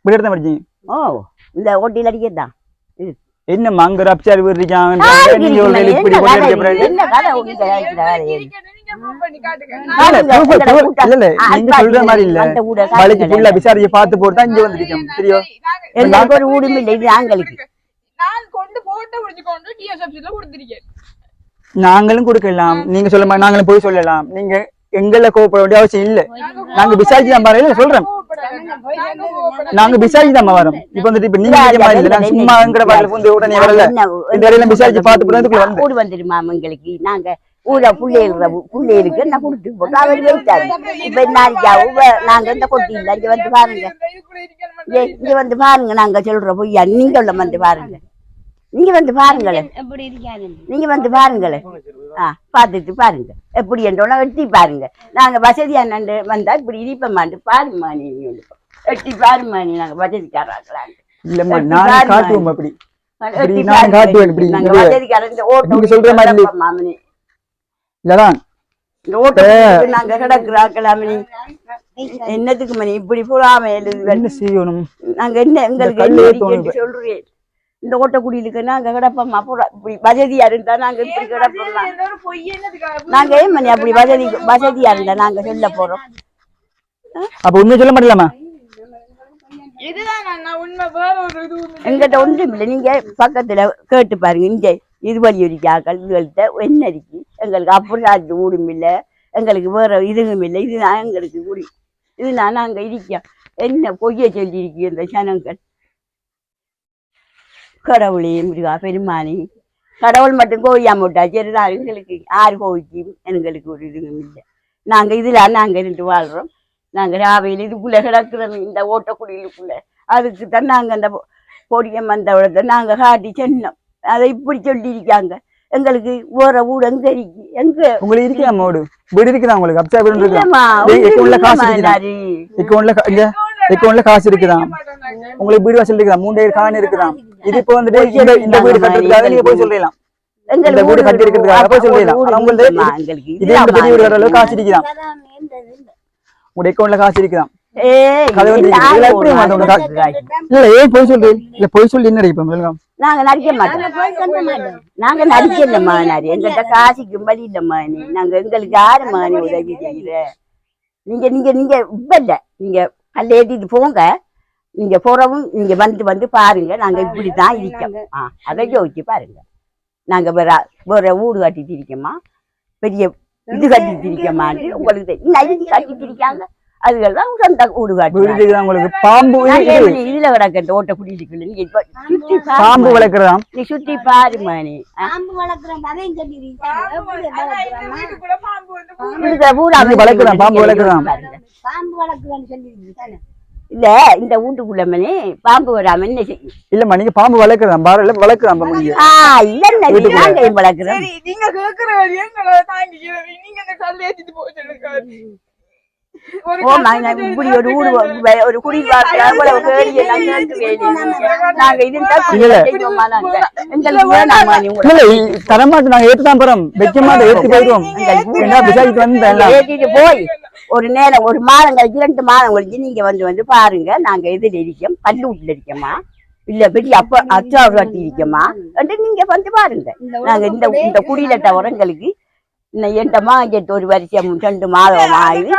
வீடு தான் பறிச்சிங்க? இந்த ஓட்டில அடிக்கதான் என்ன மங்க அப்சார் வீடுறாங்க. நீங்க இப்படி என்ன கதை நீங்க சொல்ற மாதிரி இல்ல. வளைக்கு புள்ள விசாரிச்சு பார்த்து போட்டு இங்க வந்துருக்கோம் தெரியும். எங்களுக்கு ஒரு ஊடும் இல்லை. இது ஆங்களுக்கு நாங்களும் கொடுக்கலாம். நீங்க சொல்ல மாதிரி நாங்களும் போய் சொல்லலாம். நீங்க எங்களை கோவப்பட வேண்டிய அவசியம் இல்ல. நாங்க விசாரிச்சு தான் பாருங்க சொல்றோம். நாங்க விசாரிச்சு தான் வரோம். இப்ப வந்துட்டு இப்ப நீங்க சும்மா எங்கட பாடல வந்து உடனே வரல. இந்த வேலையெல்லாம் விசாரிச்சு பார்த்து போறதுக்குள்ள வந்து ஊடு வந்துருமா எங்களுக்கு. நாங்க ஊட புள்ளைகளுக்கு நான் கொடுத்து போட்டு அவர் வைத்தாரு. இப்ப நாளைக்கு நாங்க எந்த கொட்டி இல்லை. இங்க வந்து பாருங்க, இங்க வந்து பாருங்க. நாங்க சொல்ற பொய்யா நீங்க வந்து பாருங்க. நீங்க வந்து பாருங்களேன், நீங்க வந்து பாருங்களேன். பாத்துட்டு பாருங்க எப்படி என்றோட எட்டி பாருங்க. நாங்க வசதியா நண்டு வந்தா இப்படி இடிப்பமாண்டு பாருமா. நீங்க எட்டி பாருமா. நீ நாங்க வசதிக்காராங்களாங்க இல்லம்மா, நான் காட்டுவோம். அப்படி நான் காட்டுவேன். இப்படி நாங்க வசதிக்காரங்க ஓட்டு சொல்ற மாதிரி மாமனி இல்லதான் இந்த ஓட்டு நாங்க கிடக்குறாக்கலாமணி. என்னத்துக்கு மணி இப்படி போடாம என்ன செய்யணும்? நாங்க என்ன எங்களுக்கு சொல்றேன். இந்த ஓட்டக்குடியிலுக்கு நாங்க கிடப்போம்மா. இப்படி வசதியா இருந்தா நாங்க இப்படி கிடப்போம்மா. நாங்க ஏன் மணி அப்படி வசதியா இருந்தா நாங்க சொல்ல போறோம். அப்ப உண்மை சொல்ல மாட்டலாமா? எங்கிட்ட ஒன்றும் இல்லை. நீங்க பக்கத்துல கேட்டு பாருங்க. இங்க இது வலியுரிக்காக்கள் இதுகள்கிட்ட என்ன இருக்கு. எங்களுக்கு அப்படி ஊடும் இல்லை, எங்களுக்கு வேற இதுவும் இல்லை. இதுதான் எங்களுக்கு குடி. இதுதான் நாங்க இருக்கோம். என்ன பொய்ய சொல்லி இருக்கு இந்த ஜனங்கள். கடவுளே முருகா பெருமானி, கடவுள் மட்டும் கோவியா போட்டா சரிதான். எங்களுக்கு யாரு கோவிக்கும் எங்களுக்கு ஒரு இதுவும் இல்லை. நாங்க இதுல நாங்க இருந்து வாழ்றோம். நாங்க ராவையில் இதுக்குள்ள கிடக்குறோம் இந்த ஓட்டக்குடியிலுக்குள்ள. அதுக்கு தான் நாங்க அந்த பொடியம் வந்தவளத்தை நாங்க காட்டி சொன்னோம். அதை இப்படி சொல்லியிருக்காங்க. எங்களுக்கு வேற வீடு எங்க இருக்கு? எங்க உங்களுக்கு இருக்கா மோடு வீடு இருக்குதா? உங்களுக்கு அப்சா வீடு இருக்குதா? அக்கௌண்ட்ல காசு இருக்குதா? உங்களுக்கு வீடு வாசல் இருக்குதா? 3 கான் இருக்குதா? இது இப்ப வந்துட்டு இந்த வீடு கட்டுறதுக்காக நீங்க போய் சொல்லலாம். இந்த வீடு கட்டி இருக்கிறதுக்காக போய் சொல்லலாம். உங்களுக்கு இதே பெரிய வீடு கட்டுற அளவுக்கு காசு இருக்குதா? உங்க அக்கௌண்ட்ல காசு இருக்குதா? போய் சொல்லு. இல்ல போய் சொல்லி என்ன இப்ப நாங்க நடிக்க மாட்டோம். நாங்க நடிக்கல மானாரி. எங்கள்கிட்ட காசுக்கு பலி இல்ல மாணி. நாங்க எங்களுக்கு யாரு மாணி உதவி செய்யற? நீங்க நீங்க நீங்க இப்ப இல்ல, நீங்க கல்ல ஏற்றிட்டு போங்க. நீங்க போறவும் நீங்க வந்து பாருங்க. நாங்க இப்படித்தான் இருக்கோம். அதை யோசிச்சு பாருங்க. நாங்க வேற வீடு கட்டிட்டு இருக்கோமா, பெரிய இது கட்டிட்டு இருக்கோமான்னு உங்களுக்கு கட்டிட்டு இருக்காங்க. அதுதான் சொந்த வீடு காட்டு. உங்களுக்கு பாம்பு இதுல கிடக்க ஓட்ட குடியிருக்குள்ள நீங்க சுத்தி பாம்பு வளர்க்குறதா? நீ சுத்தி பாரு மணி. இல்ல இந்த வீட்டுக்குள்ள மணி பாம்பு வராம என்ன செய்யும்? இல்லம்மா நீங்க பாம்பு வளர்க்குறதா? பாரு வளர்க்குறான் இல்ல வளர்க்குறேன். நீங்க கேக்குற நீங்க அந்த கல்ல ஏத்திட்டு போச்சு. இப்படி ஒரு ஒரு குடி தரமாட்டு நாங்க ஏற்றுதான் போறோம். வைக்க மாட்டோம், ஏற்றி போயிடுவோம். ஏற்றிட்டு போய் ஒரு நேரம் ஒரு மாதம் கழிச்சு 2 மாதம் கழிச்சு நீங்க வந்து பாருங்க. நாங்க எதில் இருக்கோம், கல்லூட்டில இருக்கோமா இல்ல பெரிய அச்சா கட்டி இருக்கோமா நீங்க வந்து பாருங்க. நாங்க இந்த குடியில தவிர எங்களுக்கு என்டமா ஒரு வருஷம் 2 மாதம் ஆகி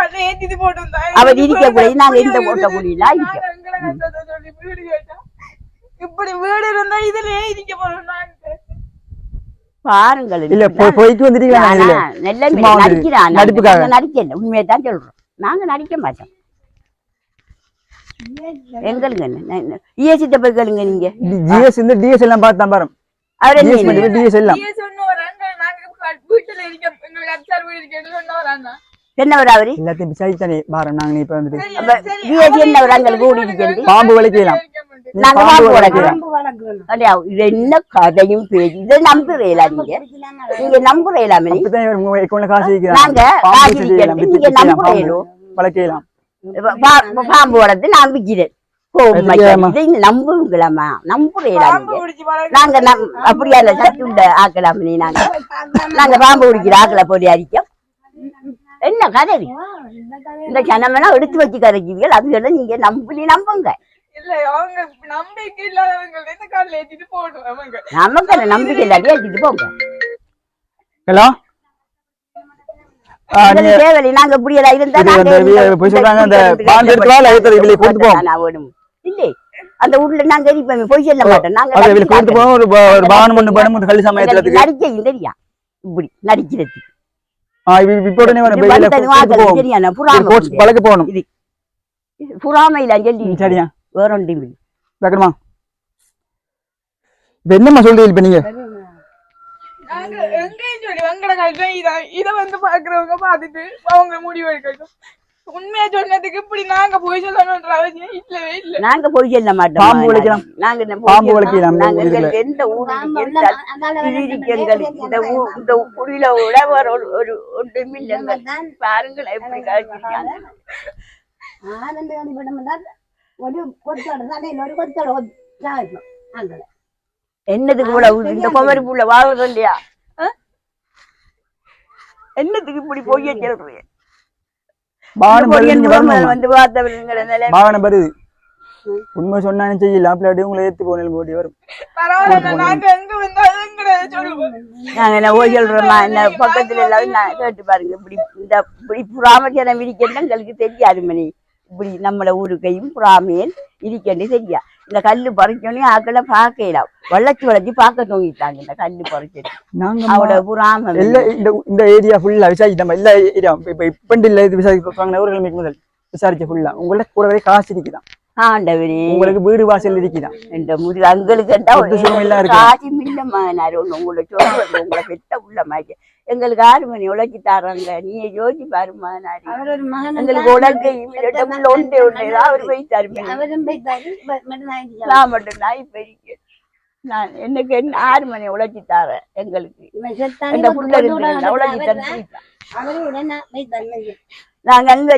அவர் இருக்க கூட நாங்க இந்த போட்ட குடியெல்லாம் பாருங்கள். இல்ல போயிட்டு வந்துட்டீங்களா? நடிக்கல, உண்மையதான் சொல்றோம். நாங்க நடிக்க மாட்டோம். எங்களுக்கு என்ன இயேசிட்ட போய் கேளுங்க. நீங்க டிஎஸ் எல்லாம் பார்த்து தான் பாரு. டிஎஸ் எல்லாம் பாம்பு வளைக்கலாம். என்ன கதையும் பேசி இதை நம்புறீங்களா? நீங்க நம்புறீங்களா? வளைக்கலாம் பாம்பு வளர்த்து நான் விக்கிறேன். நம்புங்களாமா? நம்புறீங்களா? நாங்க அப்படியா சட்டு ஆக்கலாம். நாங்க பாம்பு பிடிக்கிற ஆக்கலை போடி அடிக்கோம். என்ன கதை? இந்த ஜனமெல்லாம் எடுத்து வச்சு கதைக்குவீர்கள். அதுகளை நீங்க நம்புங்க. நமக்கு நம்பிக்கை இல்லாட்டி ஏற்றிட்டு போங்க. ஹலோ நாங்க இப்படியெல்லாம் இருந்தா இல்ல அந்த வீட்டுல நாங்க எரிப்போம். பொய் சொல்ல மாட்டோம். நாங்க நடிக்கையும் தெரியா இப்படி நடிக்கிறது. புறாமையில சொல்லி சரியா வேற ஒன்றும் என்னம்மா சொல்றீங்க இப்ப நீங்க? இத வந்து பாக்குறவங்க பாத்துட்டு அவங்க முடிவு எடுக்கட்டும். உண்மையா சொன்னதுக்கு இப்படி நாங்க போய் சொல்லணும்ன்ற அவசியம் இல்லவே இல்ல. நாங்க போய் சொல்ல மாட்டோம். பாம்பு வளைக்கலாம். பாம்பு வளைக்கலாம். எந்த ஊருக்கு இந்த குடியில விட வேற ஒரு ஒன்றும் இல்லைங்க. பாருங்கள் எப்படி காய்ச்சிருக்காங்க. என்னதுக்கு இவ்வளவு இந்த குமரி புள்ள வாழ்றது இல்லையா? என்னத்துக்கு இப்படி பொய்ய சொல்றீங்க? உண்மை சொன்னாலும் செய்யலாம். அப்படி உங்களை ஏத்து போனாலும் போட்டி வரும். நாங்க ஓய் சொல்றோமா? என்ன பக்கத்துல எல்லாம் கேட்டு பாருங்க. இப்படி புறாமச்சனம் இருக்கேன்னு எங்களுக்கு தெரியாது மணி. இப்படி நம்மள ஊருக்கையும் புறாமையன் இருக்கேன்னு தெரியா. இந்த கல்லு பறிச்சோன்னே ஆக்களை பார்க்கலாம். வளைச்சு பார்க்க தூங்கிட்டாங்க. இந்த கல்லு பறிச்சு அவட புறாம இந்த ஏரியா ஃபுல்லா விசாரிச்சு எல்லா ஏரியா இப்ப இப்ப இல்ல இது விசாரிப்பாங்க. முதல் விசாரிச்ச ஃபுல்லா உங்கள கூடவே காசு இருக்குதான். ஆண்டவரே உங்களுக்கு வீடு வாசல் இருக்குதான் இந்த முருகா எங்களுக்கு காசும் இல்ல மகனாரு உங்களை சொல்றது உங்களை பெத்த உள்ள மாதிரி எங்களுக்கு 6 மணி உழைச்சி தராங்க நீங்க யோசி பாரு மகனாரு எங்களுக்கு உலகையும் ஒன்றே ஒன்றேதான் அவர் போய் தருவேன் நான் மட்டும் நான் இப்ப இருக்கேன் நான் எனக்கு 6 மணி உழைச்சி தரேன் எங்களுக்கு உழைச்சி தரேன் நாங்க அங்க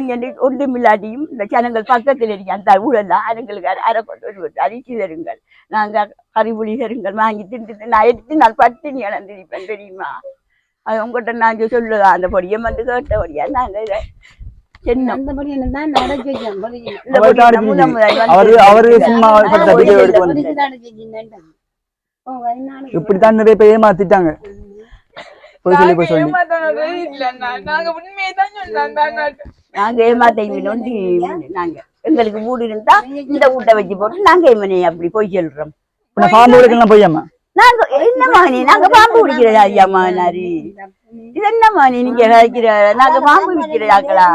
ஒன்றுமில்லாட்டியும் இந்த ஜனங்கள் பக்கத்தில் இருக்க அந்த ஊரெல்லாம் அதுங்களுக்கு அரை கொண்டு வருவது அரிசி தருங்கள் நாங்க கறிபுளி தருங்கள் வாங்கி திண்டு நான் எடுத்து நான் பட்டினி இழந்திருப்பேன் தெரியுமா அது உங்ககிட்ட நாங்க சொல்லுதா அந்த பொடியை வந்து கேட்டபடியா நாங்க இப்படித்தான் நிறைய பேர் ஏமாத்திட்டாங்க நாங்க ஏமாத்த நாங்க எங்களுக்கு வீடு இருந்தா இந்த வீட்டை வச்சு போட்டு நாங்க ஏமனே அப்படி போய் சொல்றோம் பொய்யாமா நாங்க என்ன மகனி நாங்க பாம்பு பிடிக்கிறதா ஐயா மகனாரி இது என்ன மகனி நீங்க கதைக்கிற நாங்க பாம்பு பிடிக்கிறதாக்களா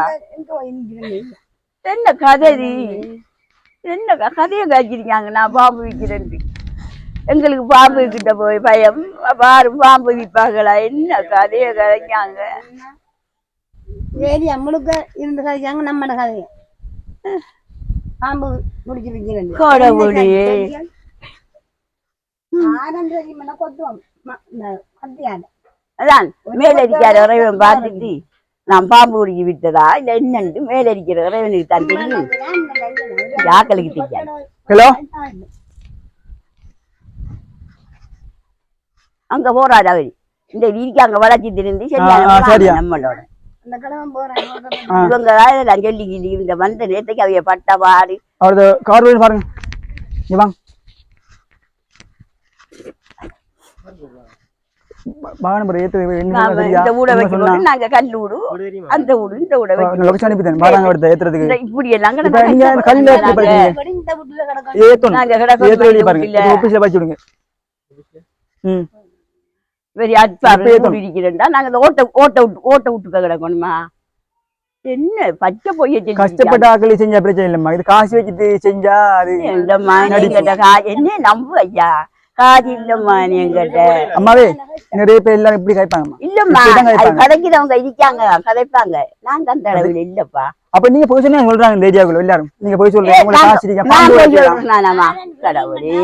என்ன கதை என்ன கதையை காய்ச்சிருக்காங்க நான் பாம்பு விற்கிறேன் எங்களுக்கு பாம்பு கிட்ட போய் பயம் பாம்பு விற்பாங்களா என்ன கதையை கதைக்காங்க முழுக்க இருந்து கதைக்காங்க நம்ம கதைய பாம்பு முடிச்சிருக்கீங்க அதான் மேலடிக்கார இறைவன் பார்த்துட்டு நான் பாம்பு குடிக்கி விட்டதா இல்ல என்னன்னு மேலடிக்கிற இறைவனுக்கு தான் தெரியும் ஆக்களுக்கு தெரியாது ஹலோ அங்க போறாரு அவரு இந்த வீதிக்கு அங்க வளர்ச்சி திருந்து நம்மளோட இவங்க சொல்லி இந்த வந்த நேரத்துக்கு அவைய பட்ட பாடு பாருங்க நாங்க கல்லூடு அந்த ஊடு இந்த ஊட இப்படி எல்லாம் நாங்க ஓட்ட விட்டுக்க கிடக்கணுமா என்ன பச்சை பொய்ய கஷ்டப்பட்ட ஆக்களி செஞ்சா பிரச்சனை இல்லம்மா இது காசு வச்சுட்டு செஞ்சா அது என்ன நம்பு ஐயா காது இல்லம்மா என்கிட்ட அம்மாவே நிறைய பேர் எல்லாம் எப்படி கதைப்பாங்கம்மா இல்லம்மா கதைக்கிறவங்க இருக்காங்க கதைப்பாங்க நான் அந்த அளவில் இல்லப்பா அப்ப நீங்க போய் சொன்னா சொல்றாங்க இந்த ஏரியாக்குள்ள எல்லாரும் நீங்க போய் சொல்றீங்க கடவுளே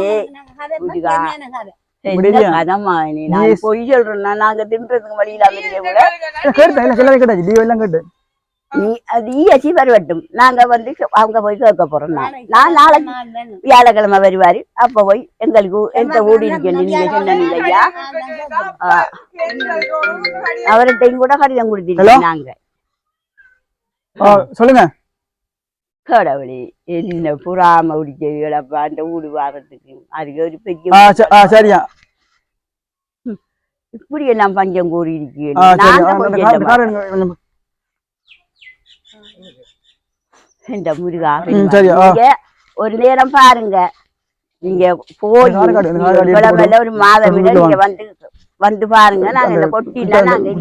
அதம்மா நான் பொய் சொல்றேன்னா நாங்க தின்றதுக்கு வழியில எல்லாம் கேட்டு அது ஈசி வரட்டும் நாங்க வந்து அவங்க போய் கேட்க போறோம் நான் நாளைக்கு வியாழக்கிழமை வருவாரு அப்ப போய் எங்களுக்கு எந்த ஊடி இருக்கேன் நீங்க சொன்னீங்க ஐயா அவர்கிட்டையும் கூட கடிதம் கொடுத்தீங்க நாங்க சொல்லுங்க கடவுளே என்ன புறாம உடிச்சப்பா அந்த ஊடு வாரத்துக்கு அதுக்கு ஒரு பெரிய சரியா இப்படி எல்லாம் பஞ்சம் கூறி இருக்கீங்க இந்த முருகா ஒரு நேரம் பாருங்க நீங்க போய் ஒரு மாதம் நீங்க வந்து பாருங்க நாங்க இந்த கொட்டினா நாங்க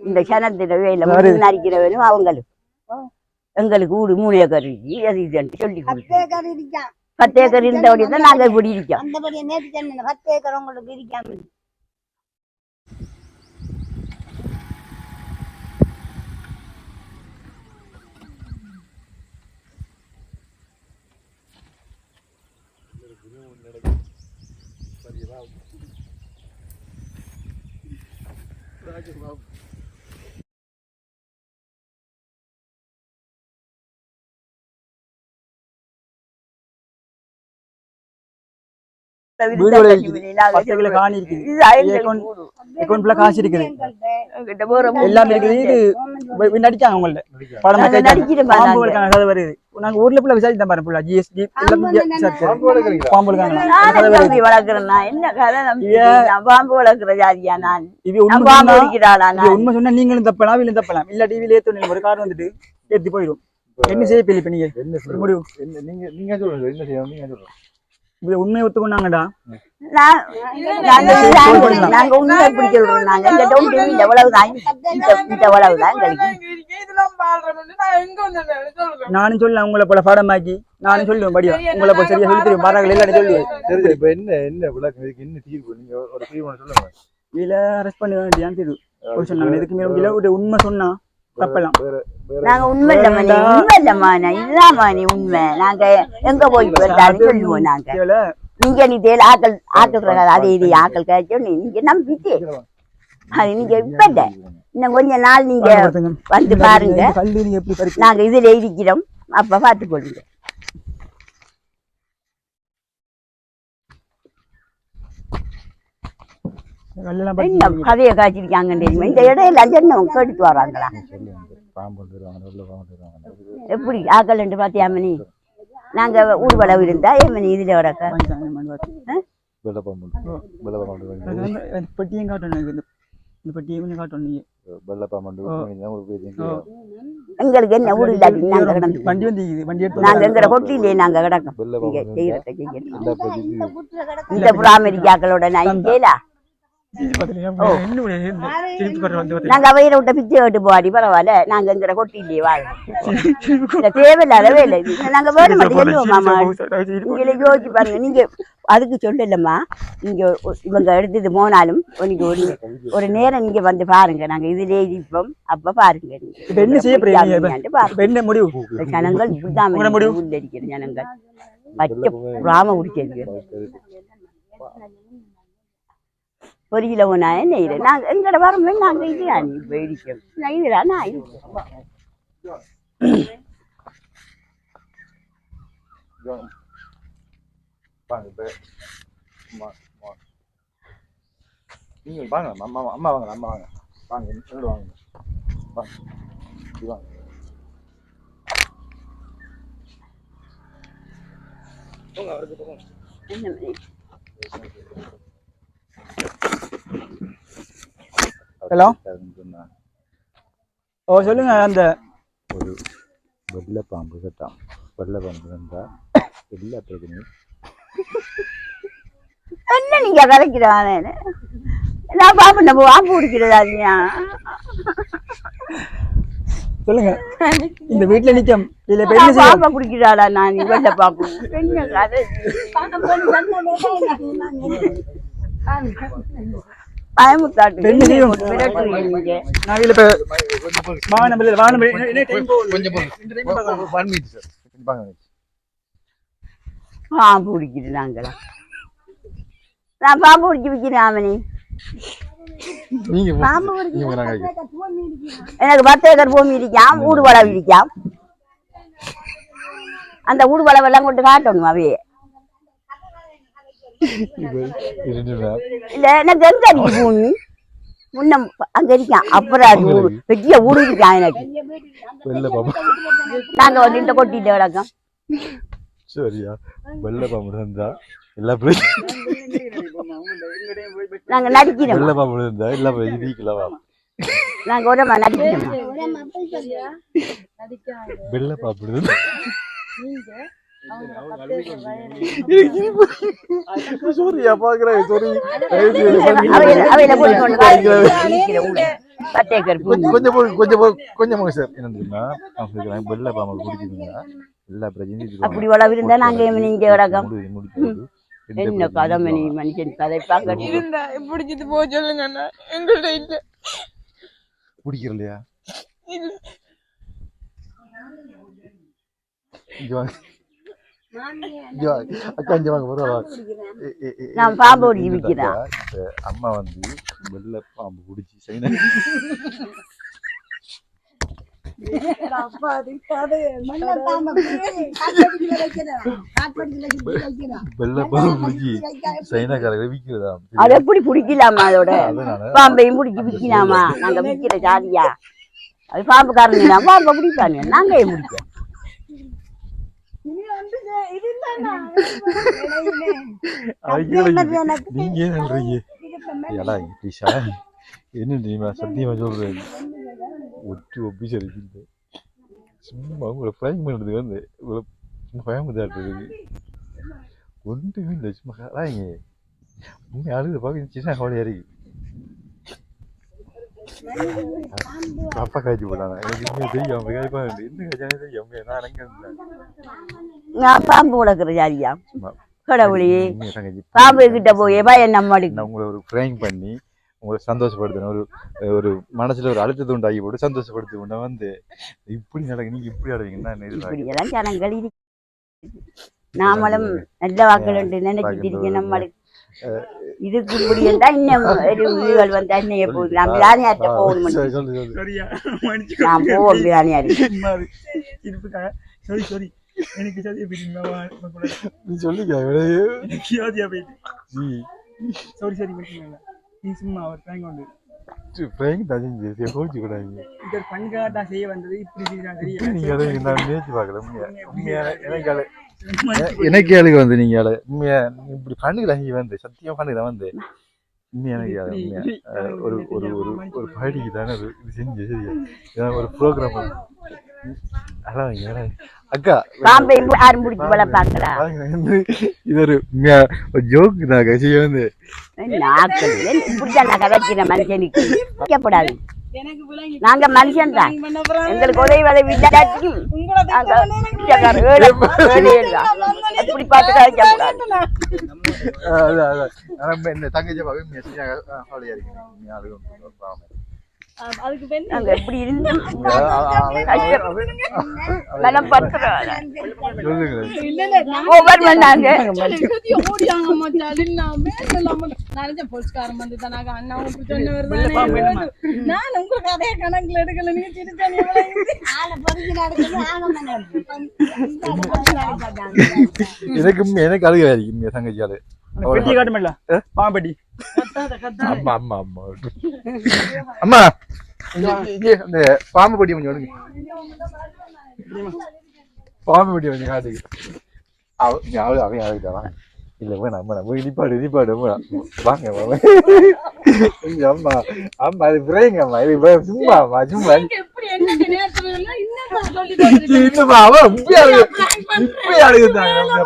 இந்த சனத்தின வேலை நரிக்கிறவனும் அவங்களும் எங்களுக்கு ஊடு 3 ஏக்கர் அது இதுன்னு சொல்லி 10 ஏக்கர் இருந்தபடிதான் நாங்க இப்படி இருக்கோம் 10 ஏக்கர் உங்களுக்கு இருக்காம காசு இருக்குது எல்லாம் இருக்குது நடிச்சாங்க உங்கள்ட்ட படம் வருது நாங்க ஊர்ல பிள்ளை விசாரிச்சு பாருங்க ஜிஎஸ்டி பாம்பு வளர்க்கிறேன்னா என்ன பாம்பு வளர்க்கிற ஜாதியா நான் உண்மை சொன்னா நீங்களும் தப்பலாம் வீலும் தப்பலாம் இல்ல டிவில ஏத்து ஒரு கார் வந்துட்டு ஏத்தி போயிடும் என்ன செய்ய இப்ப நீங்க முடிவு நீங்க சொல்லுங்க என்ன செய்யணும் நீங்க சொல்லுங்க இப்ப உண்மையை ஒத்துக்கொண்டாங்கடா. நாங்க உண்மையை எப்படி சொல்றோம்? நாங்க இந்த டவுன் எவ்வளவுதான் எவ்வளவுதான் நானும் சொல்ல உங்களை போல பாடமாக்கி நானும் சொல்லுவேன் படியா உங்களை போல சரியா சொல்லி தெரியும் பாராங்கள் எல்லாரும் சொல்லுவேன். சரி இப்ப என்ன விளக்கம் இதுக்கு என்ன தீர்வு நீங்க ஒரு தீர்வு சொல்லுங்க. இதுல அரெஸ்ட் பண்ண வேண்டியான்னு தெரியும் சொன்னாங்க. இதுக்கு மேல ஒரு உண்மை சொன்னா தப்பலாம். நாங்க உண்மை இல்லம்மா இல்லாம நீ உண்மை நாங்க எங்க போய் சொல்லுவோம். நாங்க நீங்க நீ தேல ஆக்கள் அதே இது ஆக்கள் காய்ச்சோம் நீங்க நம்பிட்டு அது நீங்க இப்ப இல்ல இன்னும் கொஞ்ச நாள் நீங்க வந்து பாருங்க. நாங்க இதுல இருக்கிறோம் அப்ப பாத்துக்கொள்ளுங்க. என்ன கதையை காய்ச்சிருக்காங்க தெரியுமா? இந்த இடையில அஞ்சு கேட்டுட்டு வராங்களா? எப்படி ஆக்கள் ரெண்டு பாத்தியாமணி நாங்க ஊர்வலம் இருந்தா ஏமனி இதுல வரக்க பெட்டியும் காட்டணும். இந்த பெட்டியை கொஞ்சம் காட்டணும். எங்களுக்கு என்ன ஊர் இல்லாட்டி நாங்க கிடந்து வண்டி வந்து வண்டி எடுத்து நாங்க எங்கட கொட்டிலே நாங்க கிடக்கும். இந்த புறாமெரிக்காக்களோட நான் கேளா நாங்க அவையில விட்ட பிச்சை கேட்டு போவாடி பரவாயில்ல. நாங்க எங்கட கொட்டிலே வாழ தேவையில்லாத வேலை. நாங்க வேற மட்டும் சொல்லுவோம்மா. நீங்களே யோசிச்சு பாருங்க. நீங்க அதுக்கு சொல்லலம்மா. நீங்க இவங்க எடுத்தது போனாலும் நீங்க ஒரு நேரம் நீங்க வந்து பாருங்க. நாங்க இதுல இருப்போம் அப்ப பாருங்க. ஜனங்கள் இப்படிதான் உள்ள இருக்கிற ஜனங்கள் பச்சை புறாம குடிக்கிறது. ஒரு கிலோ என்ன இது நாங்க எங்கட வரமே நாங்க இது போயிடிக்கோம். இதுடா நான் நீங்க வாங்க அம்மா அம்மா வாங்க அம்மா வாங்க வாங்க வாங்க வாங்க. ஹலோ ஓ சொல்லுங்க. அந்த ஒரு வெள்ளை பாம்பு கட்டாம். வெள்ளை பாம்பு இருந்தா எல்லா பிரச்சனையும் என்ன நீங்க கலைக்கிறானே நான் பாம்பு நம்ம பாம்பு குடிக்கிறதா சொல்லுங்க. இந்த வீட்டுல நிக்கம் இல்ல பாம்பை குடிக்கிறாளா? நான் வெள்ளை பாம்பு என்ன கதை பயமுத்தாட்டு பாம்பு குடிக்குது. நாங்களா நான் பாம்பு குடிச்சு விற்கிறேன். ஆமனி எனக்கு 10 ஏக்கர் பூமி இருக்காம். ஊடு வளவு இருக்காம். அந்த ஊடு வளவெல்லாம் கொண்டு காட்டணும். அவையே இல்ல எனக்கு எங்க அடிக்கு பூமி முன்ன அங்க இருக்கான். அப்புறம் அது பெரிய ஊடு இருக்கான் எனக்கு. நாங்க வந்து இந்த கொட்டிட்டு கிடக்கோம். சரியா வெள்ளை பாம்பு இருந்தா எல்லா நாங்க நடிக்கிறோம். வெள்ளை பாம்பு இருந்தா எல்லா பிரச்சனையும் நாங்க ஒரு நடிக்கிறோம். வெள்ளை பாம்பு இருந்தா சோரியா பாக்குறேன். சாரி கொஞ்சம் சார் என்னன்னா வெள்ளை பாம்பு குடிச்சிருந்தா எல்லா பிரச்சனையும் அப்படி வளவு இருந்தா நாங்க இங்க கிடக்கோம். என்ன கதை மனுஷன் கதை பார்க்க பிடிச்சிட்டு போக சொல்லுங்க. எங்கள்ட்ட இல்ல பிடிக்கிறலையா? நான் பாம்பு ஓடி விற்கிறேன். அம்மா வந்து வெள்ளை பாம்பு குடிச்சு சைனா வெள்ளை பாம்பு குடிச்சு சைனாக்காரங்க விற்கிறதா? அது எப்படி பிடிக்கலாமா? அதோட பாம்பையும் பிடிச்சி விற்கலாமா? நாங்க விற்கிற ஜாதியா? அது பாம்புக்காரங்க பாம்பை பிடிப்பாங்க. நாங்க ஏன் பிடிக்க? நீங்க ஏன் சொல்றீங்க? என்ன தெரியுமா சத்தியமா சொல்றேன். ஒட்டு ஒப்பிச்சு அடிக்கிறது சும்மா உங்களை பிராங்க் பண்ணுறதுக்கு வந்து பயமுதாட்டுறதுக்கு ஒன்றுமே இல்லை சும்மா கலாய்ங்க உண்மை அழுது பார்க்க சின்ன கவலையா இருக்கு அப்பா காய்ச்சி போட்டாங்க எனக்கு தெரியும் காய்ப்பா என்ன காய்ச்சானே தெரியும் நான் அங்கே நான் பாம்பு உடக்குற ஜாதியா கடவுளே பாம்பு கிட்ட போய் நம்மளுக்கு நான் உங்களை ஒரு ஃப்ரைங் பண்ணி உங்களை சந்தோஷப்படுத்தின ஒரு மனசுல ஒரு அழுத்தத்தை உண்டாகி போட்டு சந்தோஷப்படுத்தி உண்டா வந்து இப்படி நடக்கு நீங்க இப்படி இப்படியெல்லாம் ஜனங்கள் நாமளும் நல்ல வாக்கள் நினைச்சிட்டு இருக்கேன் நம்மளுக்கு இதுக்கு இப்படி இருந்தா இன்னும் வீடுகள் வந்து அன்னைய போகுது நான் பிராணியார்ட்ட போகணும் நான் போவோம் பிராணியார் எனக்கு சரி சரி நீ சும்மா அவர் பிராங்க் வந்து பண்காட்டா செய்ய வந்தது இப்படி எனக்கு அழுக வந்து நீங்க இப்படி பண்ணுகிறேன் வந்து சத்தியமா பண்ணுகிறேன் வந்து எனக்கு ஒரு ஒரு ஒரு ஒரு பாடிக்கு தானே இது செஞ்சு சரியா ஒரு ப்ரோக்ராம் அதான் அக்கா இது ஒரு ஜோக்கு தான் கட்சியை வந்து மனுஷனுக்கு நாங்க மனுஷன் தான் எங்களுக்கு உதவி வதவி எப்படி பார்த்து தங்கச்சி எப்படி இருந்தோம் ஒவ்வொரு பண்ணாங்க எனக்கு அழுக இருக்கு தங்கச்சியால பெட்டி காட்டுமில்ல பாம்பட்டி அம்மா அம்மா அம்மா அம்மா இந்த பாம்பு பட்டி கொஞ்சம் ஒழுங்கு பாம்பு பட்டி கொஞ்சம் காட்டுக்கு அவன் அழுகிட்டான் இல்ல வேணாம் வேணாம் இடிப்பாடு வாங்க அம்மா அம்மா அது பிரேங்க அம்மா இது சும்மா சும்மா அவன் இப்படி அழுகுதாங்க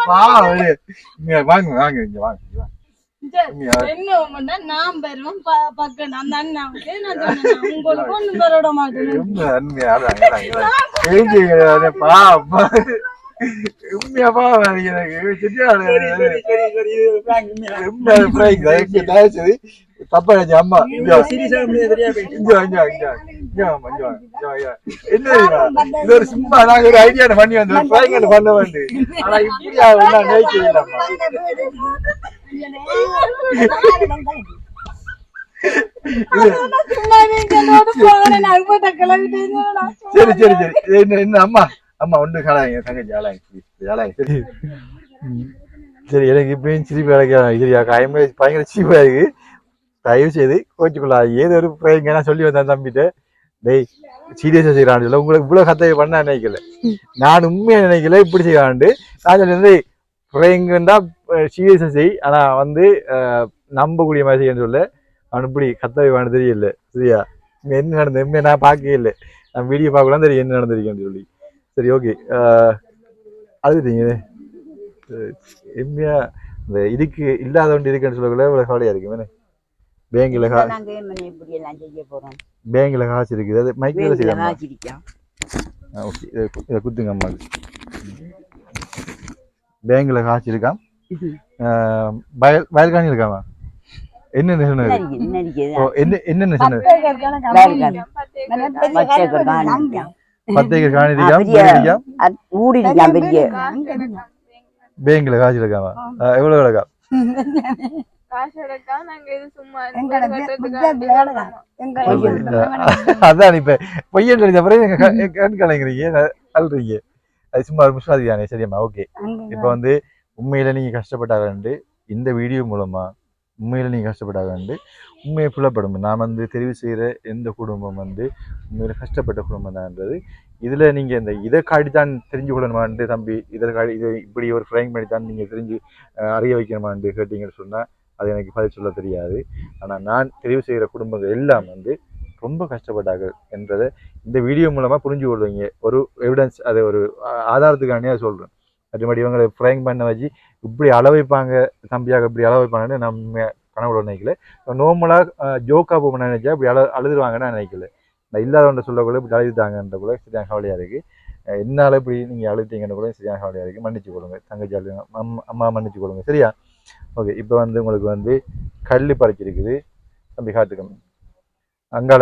வாங்க வாங்க இங்க வாங்க நான் பெறுவேன் பக்கம் அந்த அண்ணாவுக்கு உங்களுக்கு ஒண்ணும் பெற மாட்டேன் தப்பா அம்மா என்ன இது ஒரு சும்மா நாங்க ஒரு ஐடியா பண்ணி வந்தோம் பண்ண வந்து ஆனா இப்படி சரி சரி சரி என்ன அம்மா அம்மா ஒன்று காலாங்க தங்கச்சி ஆளாங்க சரி சரி எனக்கு இப்பயும் சிரிப்பு அழைக்கலாம் சரியா காயமே பயங்கர சிரிப்பா இருக்கு தயவு செய்து கோச்சுக்கொள்ளாது ஏதோ ஒரு பிரயங்க நான் சொல்லி வந்தேன் தம்பிட்டு டேய் சீரியஸா செய்யறான்னு சொல்ல உங்களுக்கு இவ்வளவு கத்தையை பண்ண நினைக்கல நான் உண்மையா நினைக்கல இப்படி செய்யறாண்டு நான் சொல்லி பிரயங்கண்டா சீரியஸா செய் ஆனா வந்து நம்பக்கூடிய மாதிரி செய்யன்னு சொல்ல அவன் இப்படி கத்தவை வேணும் தெரியல சரியா என்ன நடந்தது உண்மையை நான் பார்க்கவே இல்லை நான் வீடியோ பார்க்கலாம் தெரியும் என்ன நடந்திருக்கேன்னு சொல்லி சரி ஓகே அழுதுட்டீங்க எம்மையா இந்த இதுக்கு இல்லாத ஒன்று இருக்குன்னு சொல்லக்குள்ள இவ்வளவு கவலையா இருக்கு பேங்க்ல பேங்க்ல காசு இருக்குது அது மைக்கில் செய்யலாம் ஓகே இதை குத்துங்க அம்மாவுக்கு பேங்க்ல காசு இருக்கா வயல்காணி இருக்காமா என்னென்ன சொன்னது என்னென்ன சொன்னது 10 ஏக்கர் காணி இருக்கா பேங்க்ல காசு இருக்காமா எவ்வளவு கிடக்கா அதான் இப்ப பொய்யன் தெரிஞ்ச பிறகு கண் கலங்குறீங்க அல்றீங்க அது சும்மா ஒரு முஸ்வாதி தானே சரியாம்மா ஓகே இப்ப வந்து உண்மையில நீங்க கஷ்டப்பட்டாங்க இந்த வீடியோ மூலமா உண்மையில நீங்க கஷ்டப்பட்டாங்க உண்மையை புலப்படும் நான் வந்து தெரிவு செய்யற எந்த குடும்பம் வந்து உண்மையில கஷ்டப்பட்ட குடும்பம் தான்ன்றது இதுல நீங்க இந்த இதை காட்டித்தான் தெரிஞ்சு கொள்ளணுமான்ட்டு தம்பி இதற்காடி இது இப்படி ஒரு ஃப்ரைங் பண்ணித்தான் நீங்க தெரிஞ்சு அறிய வைக்கணுமான்ட்டு கேட்டீங்கன்னு சொன்னா அது எனக்கு பதில் சொல்ல தெரியாது ஆனா நான் தெரிவு செய்யற குடும்பங்கள் எல்லாம் வந்து ரொம்ப கஷ்டப்பட்டாங்க என்றதை இந்த வீடியோ மூலமா புரிஞ்சு கொள்வீங்க ஒரு எவிடன்ஸ் அதை ஒரு ஆதாரத்துக்கானே சொல்றேன் மறுபடி இவங்களை ஃப்ரைங் பண்ண வச்சு இப்படி அளவைப்பாங்க தம்பியாக இப்படி அளவைப்பாங்கன்னு நம்ம கனவுல நினைக்கல. நார்மலாக ஜோக்கா போகணும்னு நினைச்சா இப்படி அழுதுருவாங்கன்னு நினைக்கல. நான் இல்லாதவன்ட்ட சொல்லக்குள்ள இப்படி அழுதுட்டாங்கன்ற கூட சரியான கவலையாக இருக்குது. என்னால் இப்படி நீங்கள் அழுத்தீங்கன்னு கூட சரியான கவலையாக இருக்குது. மன்னிச்சு கொடுங்க தங்கச்சி அழுங்க, அம்மா மன்னிச்சு கொடுங்க சரியா. ஓகே, இப்போ வந்து உங்களுக்கு வந்து கல் பறிச்சிருக்குது தம்பி காட்டுக்கணும், அங்கால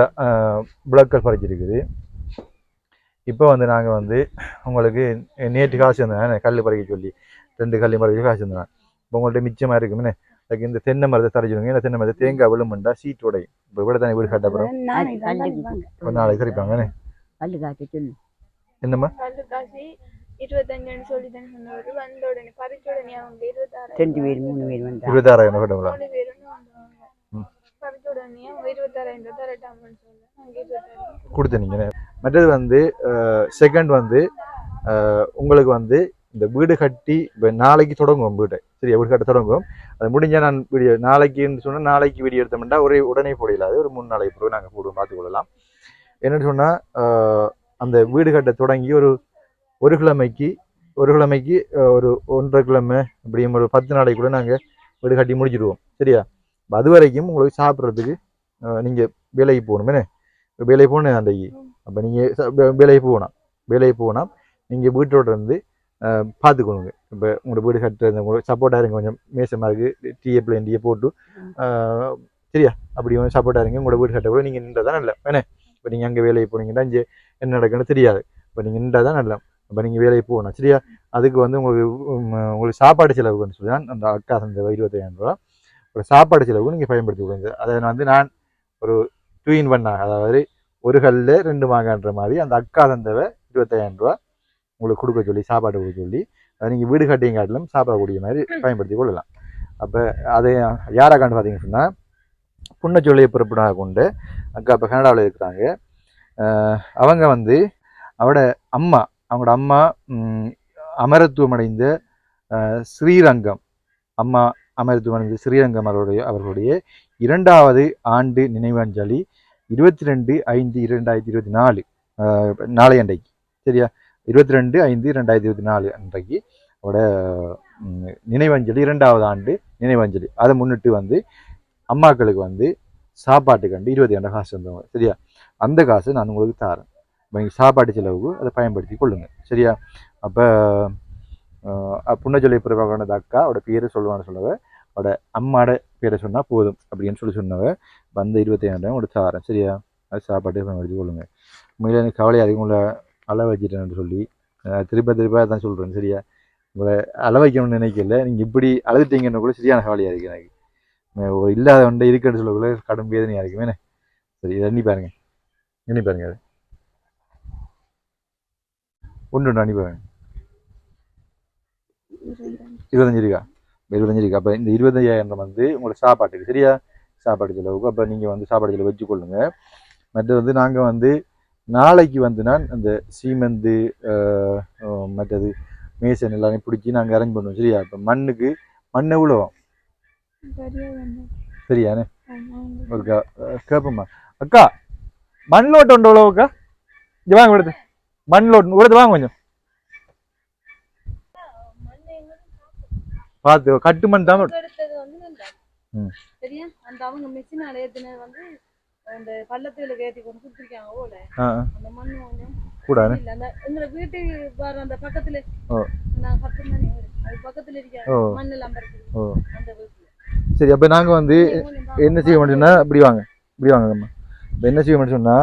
புழக்கல் பறிச்சிருக்குது. இப்போ வந்து நாங்கள் வந்து உங்களுக்கு நேற்று காசு இருந்தேன் கல் பறிக்க சொல்லி 2 கல் பறிக்க காசு இருந்தேன். இப்போ உங்கள்கிட்ட மிச்சமாக இருக்குமே அதுக்கு இந்த தென்னை மரத்தை தரைச்சிடுங்க. இந்த தென்னை மரத்தை தேங்காய் விழுமெண்டா சீட் உடையும். இப்போ விட தானே வீடு கட்டப்புறம் ஒரு நாளைக்கு சரிப்பாங்க என்னம்மா 25 சொல்லி தானே சொன்னவர் வந்த உடனே பறிச்ச உடனே அவங்க 26 26,000 கட்டப்பலாம். பறிச்ச உடனே அவங்க 26,000 தரட்டாமன்னு சொல்ல கொடுத்த நீங்க. மற்றது வந்து செகண்ட் வந்து உங்களுக்கு வந்து இந்த வீடு கட்டி இப்போ நாளைக்கு தொடங்குவோம் வீட்டை சரி, வீடு கட்ட தொடங்குவோம். அது முடிஞ்சால் நான் வீடியோ நாளைக்குன்னு சொன்னால் நாளைக்கு வீடியோ எடுத்தோம்னா உடனே போடலாது, ஒரு 3 நாளைக்கு பிறகு நாங்கள் போடுவோம் பார்த்துக்கொள்ளலாம். என்னென்னு சொன்னால் அந்த வீடு கட்ட தொடங்கி ஒரு கிழமைக்கு ஒரு 1.5 கிழமை இப்படியும் ஒரு 10 நாளைக்கு கூட நாங்கள் வீடு கட்டி முடிச்சிடுவோம் சரியா. அது வரைக்கும் உங்களுக்கு சாப்பிட்றதுக்கு நீங்கள் வேலைக்கு போகணும். என்ன வேலைக்கு போகணும் அன்றைக்கு. அப்போ நீங்கள் வேலைக்கு போனால் நீங்கள் வீட்டோட இருந்து பார்த்துக்கணுங்க. இப்போ உங்களோட வீடு கட்டுறது உங்களுக்கு சப்போர்ட்டாக இருங்க, கொஞ்சம் மேசமாக இருக்குது டீயை பிளேண்டியை போட்டு சரியா. அப்படி கொஞ்சம் சப்போர்ட்டாக இருங்க. உங்களோட வீடு கட்ட கூட நீங்கள் நின்றா தான் இல்லை வேணே. இப்போ நீங்கள் அங்கே வேலைக்கு போனீங்கன்னா இங்கே என்ன நடக்குன்னு தெரியாது. இப்போ நீங்கள் நின்றா தான் நல்லா. அப்போ நீங்கள் வேலைக்கு போகணும் சரியா. அதுக்கு வந்து உங்களுக்கு சாப்பாடு செலவுன்னு சொல்லி தான் அந்த அக்கா அந்த 25,000 ரூபா ஒரு சாப்பாடு செலவுக்கு நீங்கள் பயன்படுத்தி கொடுங்க. அதை வந்து நான் ஒரு 2 in 1 அதாவது ஒரு கல்ல 2 மாங்கான்ற மாதிரி அந்த அக்கா தந்தவை 25,000 ரூபா உங்களுக்கு கொடுக்க சொல்லி சாப்பாடு கொடுக்க சொல்லி அதை நீங்கள் வீடு கட்டியும் காட்டிலும் சாப்பிடக்கூடிய மாதிரி பயன்படுத்தி கொள்ளலாம். அப்போ அதை யாராக்கான்னு பார்த்தீங்கன்னு சொன்னால் புண்ணச்சொல்லியை பிறப்பிடாக கொண்டு அக்கா இப்போ கனடாவில் இருக்கிறாங்க. அவங்க வந்து அவங்களோட அம்மா அமரத்துவம் அடைந்த ஸ்ரீரங்கம் அம்மா அமரத்துவம் அடைந்த ஸ்ரீரங்கம் அவர்களுடைய 2வது ஆண்டு நினைவஞ்சலி 22/5/2024 நாளை அன்றைக்கு சரியா. 22/5/2024 அன்றைக்கு அவரோட நினைவஞ்சலி 2வது ஆண்டு நினைவஞ்சலி. அதை முன்னிட்டு வந்து அம்மாக்களுக்கு வந்து சாப்பாட்டுக்கு 20,000 காசு வந்தவங்க சரியா. அந்த காசு நான் உங்களுக்கு தரேன், நீங்கள் சாப்பாட்டு செலவுக்கு அதை பயன்படுத்தி கொள்ளுங்க சரியா. அப்போ புண்ணச்சொல்லியை பிறப்பான அக்கா அவட பேரை சொல்லுவான்னு சொல்லவ அவட அம்மாவோட பேரை சொன்னால் போதும் அப்படின்னு சொன்னவ வந்த 25,000 உங்களுக்கு தரேன் சரியா. அது சாப்பாட்டை பயன்படுத்தி கொள்ளுங்க. உண்மையில எனக்கு கவலையாக இருக்கும் உங்களை அளவு வச்சுட்டேன்னு சொல்லி திருப்ப தான் சொல்கிறேன் சரியா. உங்களை அளவு வைக்கணும்னு நினைக்கல, நீங்கள் இப்படி அழுதுட்டீங்கன்னு கூட சரியான கவலையாக இருக்குது எனக்கு. ஒரு இல்லாத ஒன்றை இருக்குன்னு சொல்லக்குள்ள கடும் வேதனையாக இருக்குமே. சரி, இதை எண்ணி பாருங்க அது ஒன்று அனுப்பி பாருங்க. 25 இருக்கா? 25 இருக்கா? அப்போ இந்த 25,000 வந்து உங்களுக்கு சாப்பாட்டுக்கு சரியா, சாப்பாடு செலவுக்கு. அப்போ நீங்கள் வந்து சாப்பாடு செலவு வச்சுக்கொள்ளுங்க. மற்றது வந்து நாங்கள் வந்து நாளைக்கு வந்து நான் அந்த சீமெந்து மற்றது மேசன் எல்லாமே பிடிச்சி நாங்கள் அரேஞ்ச் பண்ணுவோம் சரியா. இப்போ மண் எவ்வளோ சரியாண்ணே ஒரு கேட்போம்மா. அக்கா மண் லோட்டு உண்டு எவ்வளோக்கா? இங்கே வாங்க கொடுத்து மண் லோட்டு கொடுத்து வாங்க கொஞ்சம் பார்த்து கட்டு மண் தான். சரியா, அந்த அவங்க மிஷினால ஏத்தினது வந்து அந்த பள்ளத்துல ஏத்தி கொண்டு கொடுத்துருக்காங்க போல. அந்த மண்ணு கொஞ்சம் கூட எங்களை வீட்டுக்கு வர அந்த பக்கத்துல நான் அது பக்கத்துல இருக்க மண் எல்லாம் அந்த வீட்டுல. சரி, அப்ப நாங்க வந்து என்ன செய்ய முடியும்னா இப்படி வாங்க அம்மா. இப்போ என்ன செய்ய முடியும் சொன்னா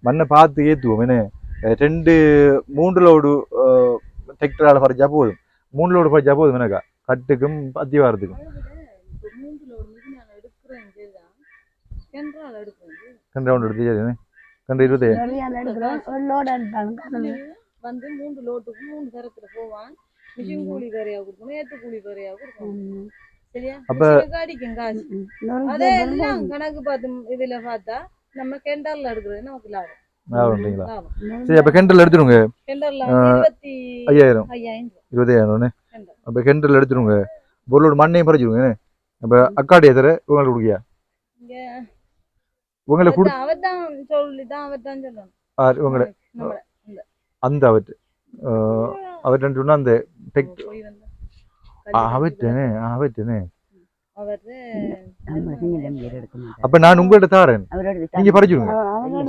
மண்ணை பார்த்து ஏற்றுவோம். என்ன 2-3 லோடு டிராக்டரால் பறிச்சா போதும், 3 லோடு பறிச்சா போதும் எனக்கா கட்டுக்கும் அத்திவாரத்துக்கும். கண்டு எடுத்து கண்டு 20 வந்து 3 லோட்டுக்கு 3 தரத்துல போவான். மிஷின் கூலி வேறையா கொடுக்கணும், ஏத்து கூலி வேறையா கொடுக்கணும் சரியா. அப்ப அடிக்கும் காசு அதெல்லாம் கணக்கு பார்த்து இதுல பார்த்தா நம்ம கெண்டர்ல எடுக்கிறது நமக்கு லாபம். சரி, அப்ப கெண்டர்ல எடுத்துருங்க. கெண்டர்ல 20,000 அப்ப கெண்டர்ல எடுத்துருங்க. பொருளோட மண்ணையும் பறிச்சிருங்க. அப்ப அக்காடி எதிர உங்களுக்கு கொடுக்கியா உங்களுக்கு அவர்தான் சொல்லிதான் அவர்தான் சொல்லணும். உங்களை அந்த அவர்கிட்ட சொன்னா அந்த போய் வந்தா அவற்றேனே அவரு அப்ப நான் உங்கள்கிட்ட தாரேன், நீங்க பறிச்சுடுங்க.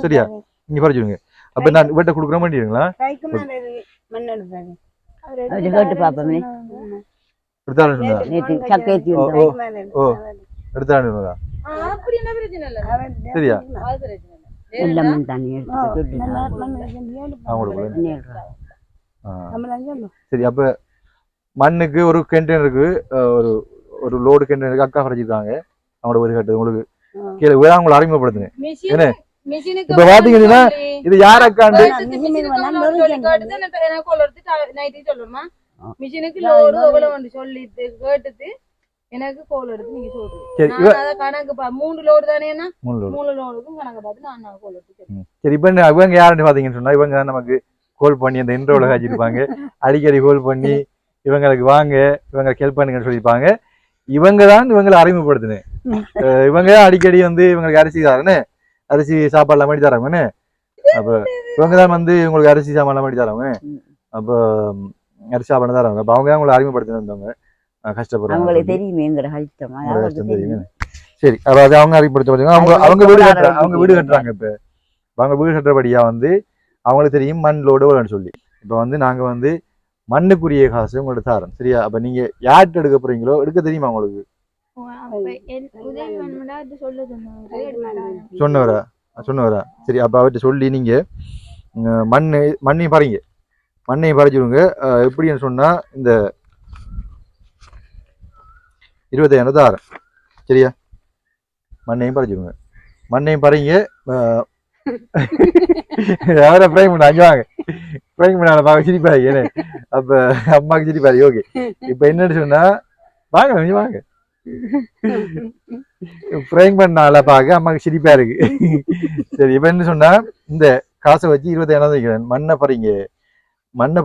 சரியா, நீங்க பறிச்சுடுங்க. அப்ப நான் இவட்ட கொடுக்குற மாட்டீங்களா? கேட்டு பாப்போமே எடுத்தாலும் நேற்று சக்கேத்தி எடுத்தாலும் அப்படி என்ன பிரச்சனை இல்ல, சரியா அது பிரச்சனை இல்ல. எல்லாம் தண்ணி எடுத்து சரி. அப்ப மண்ணுக்கு ஒரு கண்டெய்னருக்கு ஒரு லோடு கண்டெய்னருக்கு அக்கா பறிச்சிருக்காங்க. அவங்களோட ஒரு கட்டு உங்களுக்கு கீழே அவங்களை அறிமுகப்படுத்துங்க. என்ன மிஷினுக்கு இப்ப பாத்தீங்கன்னா இது யார் அக்காண்டு சொல்லுமா மிஷினுக்கு லோடு எவ்வளவு சொல்லிட்டு கேட்டுட்டு எனக்கு கோல் எடுத்து நீங்க சொல்றீங்க. கணக்கு 3 லோடு தானேன்னா 3 லோடுக்கும் கணக்கு பார்த்து நான் கோல் எடுத்து. சரி. இப்ப இவங்க யாருன்னு பாத்தீங்கன்னு சொன்னா இவங்க தான் நமக்கு கோல் பண்ணி அந்த இன்ட்ரோல காய்ச்சிருப்பாங்க. அடிக்கடி கோல் பண்ணி இவங்களுக்கு வாங்க இவங்க ஹெல்ப் பண்ணுங்கன்னு சொல்லியிருப்பாங்க. இவங்க தான் இவங்களை அறிமுகப்படுத்தினேன். இவங்க அடிக்கடி வந்து இவங்களுக்கு அரிசி தாரேன்னு அரிசி சாப்பாடுலாம் பண்ணி தராங்கன்னு. அப்ப இவங்க தான் வந்து உங்களுக்கு அரிசி சாப்பாடுலாம் பண்ணி தராங்க. அப்போ அரிசி சாப்பாடு தராங்க. அப்ப அவங்க தான் உங்களை அறிமுகப்படுத்தினு வந்தவங்க. கஷ்டப்படுறாங்க தெரியுமே. சரி. அதாவது அவங்க அறிமுகப்படுத்த அவங்க வீடு கட்டுறாங்க. இப்ப அவங்க வீடு கட்டுறபடியா வந்து அவங்களுக்கு தெரியும் மண் லோடு எவ்வளோன்னு சொல்லி. இப்ப வந்து நாங்க வந்து மண்ணுக்குரிய காசு உங்கள்ட்ட தாரோம். சரியா? அப்ப நீங்க யார்கிட்ட எடுக்க போறீங்களோ எடுக்க தெரியுமா உங்களுக்கு? சொன்னவரா? சரி. அப்ப அவர்கிட்ட சொல்லி நீங்க மண்ணையும் பறிச்சிடுங்க. எப்படின்னு சொன்னா இந்த 25,000 தாரேன். சரியா? மண்ணையும் பறிச்சிடுங்க. மண்ணையும் பறிங்க. யார பிரைம் பண்ண அஞ்சுவாங்க பிரைம் பண்ணால பாக்க சிரிப்பாரு. ஏன்னு அப்ப அம்மாக்கு சிரிப்பாரு. ஓகே. இப்ப என்னன்னு சொன்னா வாங்க கொஞ்சம் வாங்க. பிரைம் பண்ணால பாக்க அம்மாக்கு சிரிப்பா இருக்கு. சரி. இப்ப என்ன சொன்னா இந்த காசை வச்சு 25,000 மண்ணை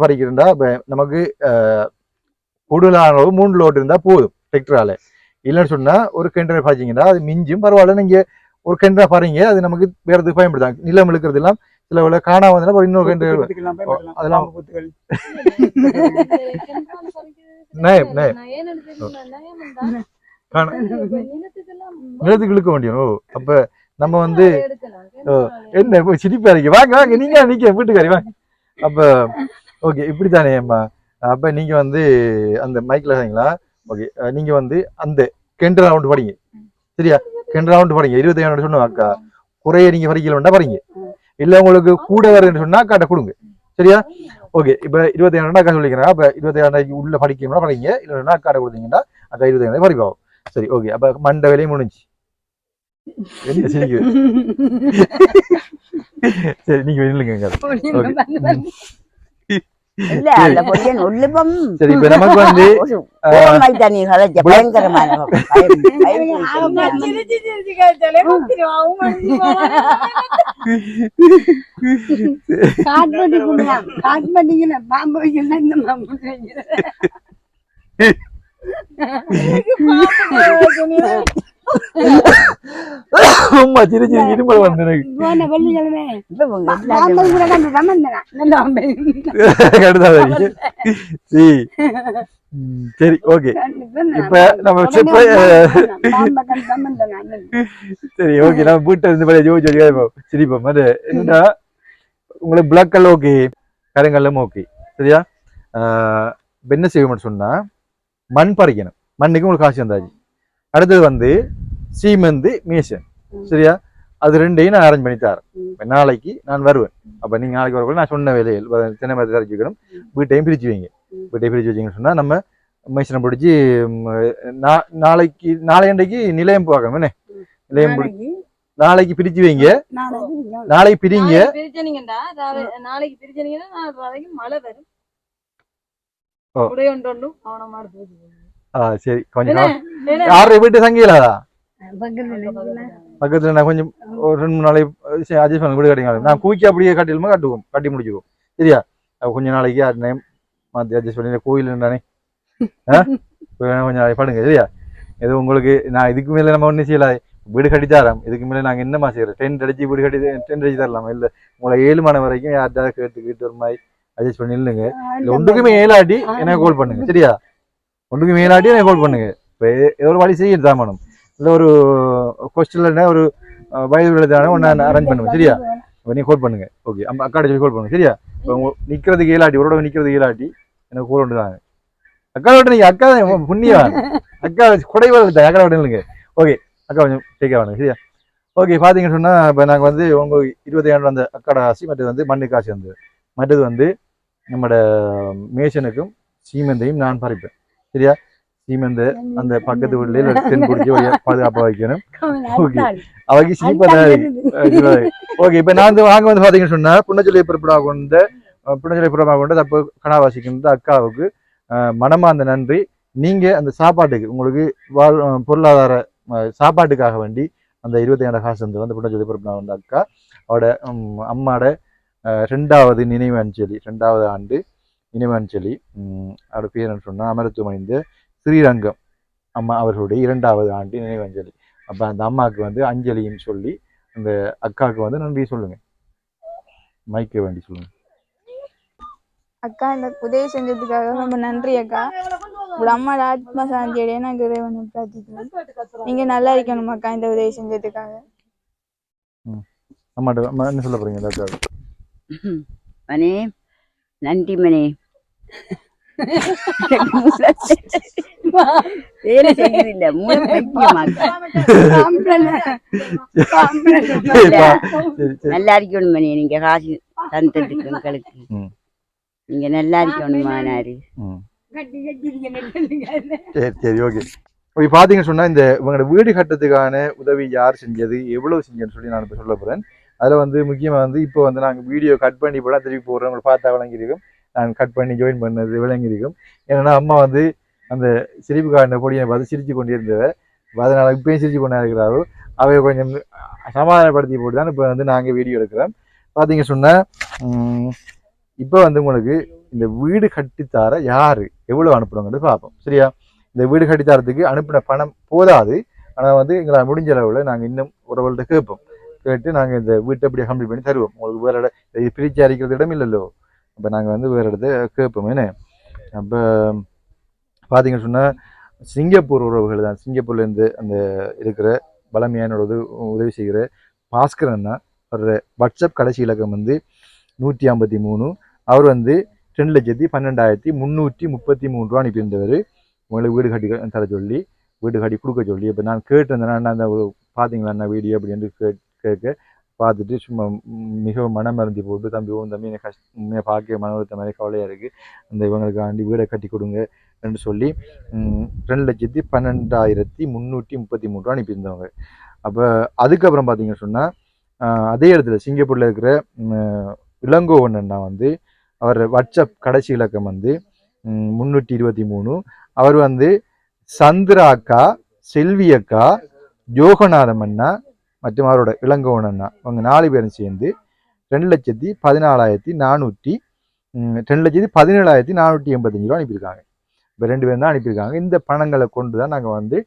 பறிக்கிறா. இப்ப நமக்கு கூடுதலான 3 லோடு இருந்தா போதும் டிராக்டரால. இல்லைன்னு சொன்னா ஒரு கெண்டரை பாய்ச்சிங்கன்னா அது மிஞ்சும் பரவாயில்ல. நீங்க ஒரு கெண்டரை பாருங்க, அது நமக்கு வேற எதுக்கு பயன்படுத்தாங்க. நிலம் இழுக்கிறது எல்லாம் சில காணாம வந்தா இன்னொரு கெண்டர் அதெல்லாம் நிலத்துக்கு இழுக்க வேண்டியும். அப்ப நம்ம வந்து என்ன சிரிப்பா இருக்கு. வாங்க வாங்க நீங்க நிக்க வீட்டுக்காரி வாங்க. அப்ப ஓகே. இப்படித்தானே அம்மா? அப்ப நீங்க வந்து அந்த மைக்ல சரிங்களா? ஓகே. நீங்க வந்து அந்த கெண்டர் ரவுண்ட் படிங்க. சரியா? கெண்டர் ரவுண்ட் படிங்க. 25,000 சொன்ன அக்கா குறைய நீங்க பறிக்கல படிங்க. இல்ல உங்களுக்கு கூட வருதுன்னு சொன்னா அக்காட்ட கொடுங்க. சரியா? ஓகே. இப்ப 25,000 அக்கா சொல்லிக்கிறேன். அப்ப 25,000 உள்ள படிக்கணும்னா படிங்க. இல்லைன்னா அக்காட்ட கொடுத்தீங்கன்னா அக்கா 25,000 பறிப்பாகும். சரி. ஓகே. அப்ப மண்ட வேலையும் முடிஞ்சு. என்ன சரி சரி. நீங்க இல்லைங்க. சரி. இப்ப நமக்கு வந்து பயங்கரமான பாம்பு இருமல் வந்து சரி. ஓகே. இப்ப நம்ம சரி. ஓகே. நம்ம வீட்டை இருந்து சிரிப்போம். அது என்னன்னா உங்களுக்கு பிளாக் கல் ஓகே, கருங்கல்லும் ஓகே. சரியா? என்ன செய்யணும்னு சொன்னா மண் பறிக்கணும். மண்ணுக்கு உங்களுக்கு காசு வந்தாச்சு. அடுத்தது வந்து சீமெந்து மேசன். சரியா? அது ரெண்டையும் நான் அரேஞ்ச் பண்ணி தரேன். நாளைக்கு நான் வருவேன். அப்ப நீங்க நாளைக்கு வரக்குள்ள நான் சொன்ன வேலையில் தென்னை மரத்தை அரைச்சிக்கணும். வீட்டையும் பிரிச்சு வைங்க. வீட்டையும் பிரிச்சு வச்சிங்கன்னு சொன்னா நம்ம மேசனை பிடிச்சி நாளைக்கு நிலையம் பார்க்கணும். என்ன நிலையம் நாளைக்கு பிரிச்சு வைங்க. நாளைக்கு பிரிங்க. நாளைக்கு பிரிச்சீங்கன்னா மழை வரும். சரி. கொஞ்சம் யாரு வீட்டு சங்கிலாதா பக்கத்துல நான் கொஞ்சம் ஒரு 2-3 நாளைக்கு அட்ஜஸ்ட் பண்ண வீடு கட்டிங்க. நான் கூக்கி அப்படியே கட்டிலுமா கட்டி முடிச்சுக்குவோம். சரியா? கொஞ்ச நாளைக்கு யார் டைம் மாற்றி அட்ஜஸ்ட் பண்ணி கோயில் இருந்தானே கொஞ்சம் நாளைக்கு படுங்க. சரியா? எது உங்களுக்கு நான் இதுக்கு மேல நம்ம ஒன்றும் செய்யலாது. வீடு கட்டி தரோம். இதுக்கு மேலே நாங்கள் என்னமா செய்யறோம்? டென்ட் அடிச்சு வீடு கட்டி டென்ட் அடிச்சு தரலாமா? இல்லை உங்களை 7 மணி வரைக்கும் யார்ட்டாவது கேட்டு ஒரு மாதிரி அட்ஜஸ்ட் பண்ணி இல்லைங்க. இல்லை ஒன்றுக்குமே மேலாட்டி எனக்கு கால் பண்ணுங்க சரியா? ஒன்றுக்கு மேலாட்டி எனக்கு கால் பண்ணுங்க. இப்போ ஏதோ ஒரு வழி செய்ய தாமனம் இல்லை ஒரு ஹாஸ்டல்ல ஒரு வயது எழுதான ஒன்று அரேஞ்ச் பண்ணுவேன் சரியா? நீ கால் பண்ணுங்க. ஓகே அக்காட சொல்லி கால் பண்ணுங்க சரியா? இப்போ நிற்கிறதுக்கு ஏலாட்டி ஒரு நிற்கிறதுக்கு ஏலாட்டி எனக்கு கால் ஒன்று தாங்க. அக்கா விட்டு நீங்க அக்கா புண்ணியா அக்கா குடைவா அக்கா விட்டு இல்லைங்க. ஓகே அக்கா கொஞ்சம் டேக்கா வேணுங்க சரியா? ஓகே பார்த்தீங்கன்னு சொன்னால் இப்போ நாங்கள் வந்து உங்க 25 அந்த அக்காட காசி, மற்றது வந்து மண்ணு காசி வந்து மற்றது வந்து நம்மளோட மேஷனுக்கும் சீமந்தையும் நான் பறிப்பேன் சரியா? சீமந்த அந்த பக்கத்து வீட்டுல தென் குடிச்சு பாதுகாப்பாக வைக்கணும். ஓகே அவைக்கு சீப்பா. ஓகே இப்போ நான் வந்து வாங்க வந்து பார்த்தீங்கன்னு சொன்னா புண்ணச்சொல்லியை பிறப்பிடாக கொண்டு தப்பு கணாவாசிக்கின்ற அக்காவுக்கு மனமார்ந்த நன்றி. நீங்க அந்த சாப்பாட்டுக்கு உங்களுக்கு பொருளாதார சாப்பாட்டுக்காக வேண்டி அந்த 25 காசு வந்து புண்ணச்சொல்லி பிறப்பிடாக கொண்ட அக்கா அவட அம்மாட 2வது நினைவு அஞ்சலி, 2வது ஆண்டு நினைவு அஞ்சலி. அவரோட பேர் சொன்னா அமரத்துவமடைந்த ஸ்ரீரங்கம் அம்மா அவர்களுடைய 2வது ஆண்டு நினைவு அஞ்சலி. அப்ப அந்த அம்மாவுக்கு வந்து அஞ்சலின்னு சொல்லி அந்த அக்காவுக்கு வந்து நன்றி சொல்லுங்க. மைக்க வேண்டி சொல்லுங்க. அக்கா இந்த உதவி செஞ்சதுக்காக ரொம்ப நன்றி அக்கா. உங்களோட அம்மாவோட ஆத்மா சாந்தி அடைய நான் இறைவனை பிரார்த்திக்கிறேன். நீங்க நல்லா இருக்கணும் அக்கா இந்த உதவி செஞ்சதுக்காக. அம்மாட்ட அம்மா என்ன சொல்ல போறீங்க டாக்டர்? மணி நன்றி மணி. வேலை செய்யறதில்ல நல்லா இருக்கணும் மணி. நீங்க காசு தந்ததுக்கு எங்களுக்கு நீங்க நல்லா இருக்கணும் மானாரு. சரி சரி ஓகே. இப்போ பார்த்தீங்கன்னு சொன்னால் இந்த இவங்களோட வீடு கட்டுறதுக்கான உதவி யார் செஞ்சது எவ்வளோ செஞ்சதுன்னு சொல்லி நான் இப்போ சொல்ல போகிறேன். அதில் வந்து முக்கியமாக வந்து இப்போ வந்து நாங்கள் வீடியோ கட் பண்ணி போட திருப்பி போடுறோம். உங்களை பார்த்தா விளங்கியிருக்கும். நாங்கள் கட் பண்ணி ஜாயின் பண்ணது விளங்கியிருக்கும். ஏன்னா அம்மா வந்து அந்த சிரிப்பு காட்டின பொடியை பார்த்து சிரிச்சு கொண்டே இருந்தவ. அதனால் இப்பயும் சிரிச்சு கொண்டா இருக்கிறாரோ அவைய கொஞ்சம் சமாதானப்படுத்தி போட்டு தான் இப்போ வந்து நாங்கள் வீடியோ எடுக்கிறோம். பார்த்தீங்க சொன்னால் இப்போ வந்து உங்களுக்கு இந்த வீடு கட்டித்தார யார் எவ்வளோ அனுப்புகிறோங்கிறது பார்ப்போம் சரியா? இந்த வீடு கட்டித்தாரத்துக்கு அனுப்பின பணம் போதாது. ஆனால் வந்து எங்களால் முடிஞ்ச அளவில் நாங்கள் இன்னும் உறவுகள்கிட்ட கேட்போம். கேட்டு நாங்கள் இந்த வீட்டை அப்படியே கம்ப்ளீட் பண்ணி தருவோம். உங்களுக்கு வேறு இடம் பிரித்து அரிக்கிறது இடம் இல்லைல்லோ. அப்போ நாங்கள் வந்து வேறு இடத்த கேட்போம். என்ன அப்போ பார்த்தீங்கன்னு சொன்னால் சிங்கப்பூர் உறவுகள் தான். சிங்கப்பூர்லேருந்து அந்த இருக்கிற பலமையான உதவி செய்கிற பாஸ்கரன் தான். அவரோட வாட்ஸ்அப் கடைசி இலக்கம் வந்து 153. அவர் வந்து 2,12,333 ரூபா அனுப்பியிருந்தவர். உங்களுக்கு வீடு கட்டி தர சொல்லி வீடு கட்டி கொடுக்க சொல்லி. இப்போ நான் கேட்டிருந்தேன்னா அந்த பார்த்தீங்களா என்ன வீடியோ அப்படின்னு கேட்க பார்த்துட்டு சும்மா மிகவும் மனமருந்தி போட்டு தம்பி எனக்கு உண்மையாக பார்க்க மன வருத்த மாதிரி கவலையாக இருக்குது. அந்த இவங்களுக்காண்டி வீடை கட்டி கொடுங்க என்று சொல்லி 2,12,333 ரூபா அனுப்பியிருந்தவங்க. அப்போ அதுக்கப்புறம் பார்த்தீங்கன்னு சொன்னால் அதே இடத்துல சிங்கப்பூரில் இருக்கிற இளங்கோவண்ணா வந்து அவர் வாட்ஸ்அப் கடைசி இலக்கம் வந்து 323. அவர் வந்து சந்திரா அக்கா, செல்வி அக்கா, யோகநாதம் அண்ணா மற்றும் அவரோட இளங்கோவன் அண்ணா அவங்க 4 பேரும் சேர்ந்து 2,17,485 ரூபா அனுப்பியிருக்காங்க. இப்போ 2 பேரும் தான் அனுப்பியிருக்காங்க. இந்த பணங்களை கொண்டு தான் நாங்கள் வந்து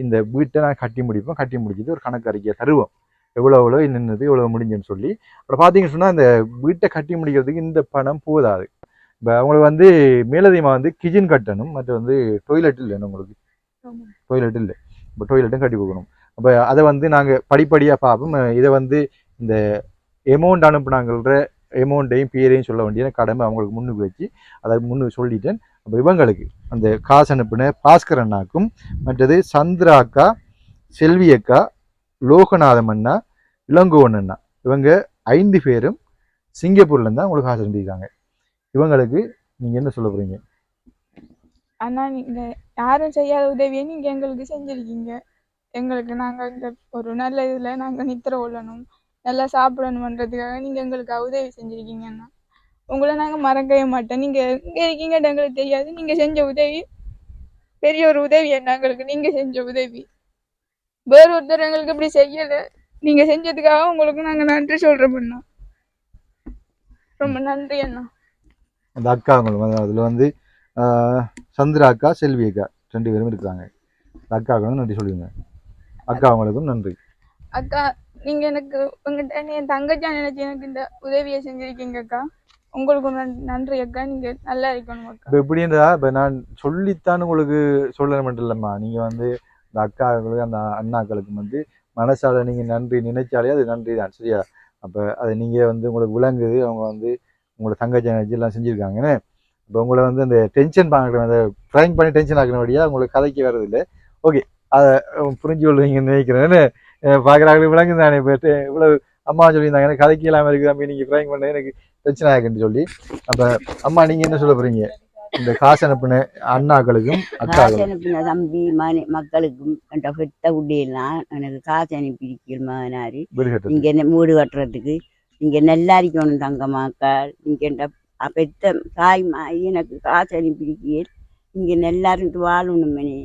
இந்த வீட்டை நாங்கள் கட்டி முடிப்போம். கட்டி முடிச்சுட்டு ஒரு கணக்கு அறிக்கையை தருவோம். எவ்வளோ நின்றுது எவ்வளோ முடிஞ்சுன்னு சொல்லி. அப்புறம் பார்த்தீங்கன்னு சொன்னால் அந்த வீட்டை கட்டி முடிக்கிறதுக்கு இந்த பணம் போதாது. இப்போ அவங்களுக்கு வந்து மேலதிகமாக வந்து கிச்சன் கட்டணும். மற்ற வந்து டொய்லெட் இல்லைன்னு உங்களுக்கு டொய்லெட் இல்லை. இப்போ டொய்லெட்டும் கட்டி கொடுக்கணும். அப்போ அதை வந்து நாங்கள் படிப்படியாக பார்ப்போம். இதை வந்து இந்த எமௌண்ட் அனுப்புனாங்கிற எமௌண்ட்டையும் பேரையும் சொல்ல வேண்டிய கடமை அவங்களுக்கு முன்னுக்கு வச்சு அதை முன்னுக்கு சொல்லிட்டேன். அப்போ இவங்களுக்கு அந்த காசு அனுப்பின பாஸ்கர் அண்ணாக்கும் மற்றது சந்திரா அக்கா, செல்வி அக்கா, லோகநாதம் அண்ணா, இளங்கோவன் அண்ணா இவங்க 5 பேரும் சிங்கப்பூர்லேருந்து தான் உங்களுக்கு காசு அனுப்பியிருக்காங்க. இவங்களுக்கு நீங்கள் என்ன சொல்ல போகிறீங்க? அண்ணா நீங்கள் யாரும் செய்யாத உதவியை நீங்கள் எங்களுக்கு செஞ்சுருக்கீங்க. எங்களுக்கு நாங்கள் இந்த ஒரு நல்ல இதில் நாங்கள் நித்திர கொள்ளணும், நல்லா சாப்பிடணுன்றதுக்காக நீங்கள் எங்களுக்கு உதவி செஞ்சுருக்கீங்க அண்ணா. உங்களை நாங்கள் மறக்கவே மாட்டோம். நீங்கள் இங்கே இருக்கீங்கன்னு எங்களுக்கு தெரியாது. நீங்கள் செஞ்ச உதவி பெரிய ஒரு உதவி அண்ணா. எங்களுக்கு நீங்கள் செஞ்ச உதவி வேறு ஒருத்தர் எங்களுக்கு இப்படி செய்யலை. நீங்கள் செஞ்சதுக்காக உங்களுக்கு நாங்கள் நன்றி சொல்கிறோம் அண்ணா. ரொம்ப நன்றி அண்ணா. அந்த அக்கா அவங்களுக்கு அதில் வந்து சந்திரா அக்கா, செல்வி அக்கா 2 பேரும் இருக்கிறாங்க. அந்த அக்காவுக்கு நன்றி சொல்லுங்க. அக்கா அவங்களுக்கும் நன்றி. அக்கா நீங்கள் எனக்கு உங்கள்கிட்ட என் தங்கச்சியா நினைச்சு எனக்கு இந்த உதவியை செஞ்சுருக்கீங்க அக்கா. உங்களுக்கு நன்றி அக்கா. நீங்க நல்லா இருக்கணும் அக்கா. இப்போ எப்படின்றா இப்போ நான் சொல்லித்தான் உங்களுக்கு சொல்ல மட்டும் இல்லைம்மா, நீங்கள் வந்து இந்த அக்காக்களுக்கு அந்த அண்ணாக்களுக்கு வந்து மனசால நீங்கள் நன்றி நினைச்சாலே அது நன்றி தான், சரியா? அப்போ அதை நீங்கள் வந்து உங்களுக்கு விளங்குது, அவங்க வந்து உங்களோட தங்கச்சி எல்லாம் செஞ்சுருக்காங்கன்னு. இப்போ உங்களை வந்து அந்த டென்ஷன் பார்க்குற அந்த ட்ரைங் பண்ணி டென்ஷன் ஆக்கினபடியாக உங்களுக்கு கதைக்கு வர்றது இல்லை. ஓகே, அதை புரிஞ்சு கொள்வீங்கன்னு நினைக்கிறேன்னு பார்க்குறாங்க. விளங்குது தானே? இப்போ இவ்வளோ அம்மா சொல்லியிருந்தாங்க கதைக்கு இல்லாமல் இருக்குது தம்பி, நீங்கள் ட்ரைங் பண்ண எனக்கு பிரச்சனை ஆகுன்னு சொல்லி. அப்போ அம்மா நீங்கள் என்ன சொல்ல போகிறீங்க இந்த காசு அனுப்பின அண்ணாக்களுக்கும் அக்காக்களுக்கும்? அனுப்பின தம்பி மக்களுக்கும் என்ற பெத்த உடையெல்லாம் எனக்கு காசு அனுப்பியிருக்கீள் மகனாரு. இங்க வீடு கட்டுறதுக்கு நீங்க நல்லா இருக்கணும் தங்கம்மாக்கள். நீங்க என்ற பெத்த தாய் எனக்கு காசு அனுப்பியிருக்கீள். இங்க நல்லா இருந்து வாழணும் மணி.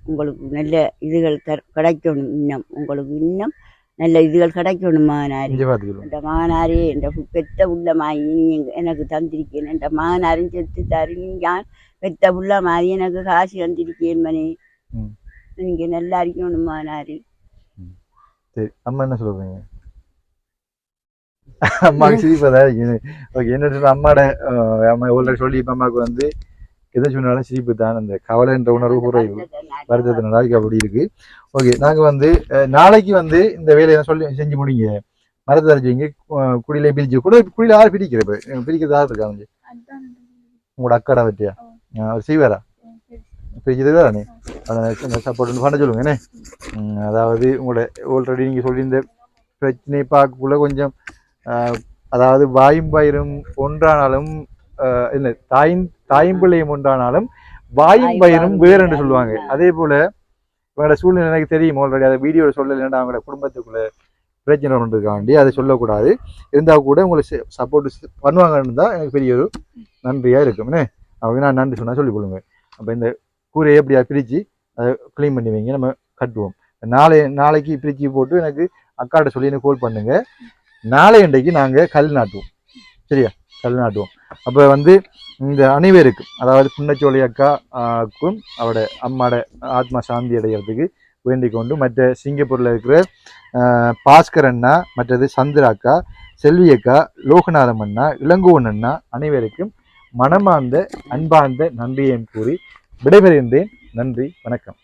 உங்களுக்கு நல்ல இதுகள் கிடைக்கணும். இன்னும் உங்களுக்கு இன்னும் நல்ல இதுகள் கிடைக்கணும் மகனாரி. இந்த மகனாரி இந்த பெத்த உள்ள மாயி எனக்கு தந்திருக்கேன். என்ற மகனாரும் செத்துட்டாரு. நீங்க பெத்த உள்ள மாதிரி எனக்கு காசு தந்திருக்கேன் மணி. நீங்க நல்லா இருக்கணும் மகனாரி. சரி, அம்மா என்ன சொல்றீங்க? அம்மாவுக்கு சிரிப்பதா இருக்குது. ஓகே, என்ன சொல்ற அம்மாட அம்மா ஆல்ரெடி சொல்லி இப்போ அம்மாவுக்கு வந்து எதை சொன்னாலும் சிரிப்பு தான். அந்த கவலைன்ற உணர்வு குறைவு வருத்தத்தினால அப்படி இருக்கு. ஓகே, நாங்கள் வந்து நாளைக்கு வந்து இந்த வேலையை சொல்லி செஞ்சு முடிங்க. மரத்தை அரைச்சிங்க, குடியில பிரிச்சு கூட குடியில யாரும் பிரிக்கிற இப்போ பிரிக்கிறது யார் இருக்காங்க? உங்களோட அக்காடா பற்றியா அவர் செய்வாரா? பிரிக்கிறது தானே சப்போர்ட் ஒன்று பண்ண சொல்லுங்க என்ன. அதாவது உங்களோட ஆல்ரெடி நீங்கள் சொல்லியிருந்த பிரச்சனை பார்க்கக்குள்ள கொஞ்சம் அதாவது வாயும் பயிரும் ஒன்றானாலும் இல்லை தாயும் பிள்ளையும் ஒன்றானாலும் வாயும் பயிரும் வேறு என்று சொல்லுவாங்க. அதே போல இவங்களோட சூழ்நிலை எனக்கு தெரியும் ஆல்ரெடி. அதை வீடியோவில் சொல்லலைன்னா அவங்களோட குடும்பத்துக்குள்ள பிரச்சனை ஒன்றுக்காண்டி அதை சொல்லக்கூடாது. இருந்தால் கூட உங்களை சப்போர்ட் பண்ணுவாங்கன்னு தான் எனக்கு பெரிய ஒரு நன்றியாக இருக்கும்னே. அவங்க நான் நன்றி சொன்னால் சொல்லிக் கொடுங்க. அப்போ இந்த கூரையை எப்படியா பிரித்து அதை க்ளீன் பண்ணி வைங்க, நம்ம கட்டுவோம். நாளைக்கு பிரித்து போட்டு எனக்கு அக்காட்ட சொல்லி எனக்கு கால் பண்ணுங்க. நாளை அன்றைக்கு நாங்கள் கல் நாட்டுவோம், சரியா? கல் நாட்டுவோம். அப்போ வந்து இந்த அனைவருக்கும், அதாவது புன்னச்சோலை அக்காக்கும் அவரோட அம்மாவோட ஆத்மா சாந்தி அடைகிறதுக்கு வேண்டிக் கொண்டு, மற்ற சிங்கப்பூரில் இருக்கிற பாஸ்கர் அண்ணா, மற்றது சந்திரா அக்கா, செல்வி அக்கா, லோகநாதம் அண்ணா, இளங்கோவன் அண்ணா அனைவருக்கும் மனமார்ந்த அன்பார்ந்த நன்றியை கூறி விடைபெறுகின்றேன். நன்றி, வணக்கம்.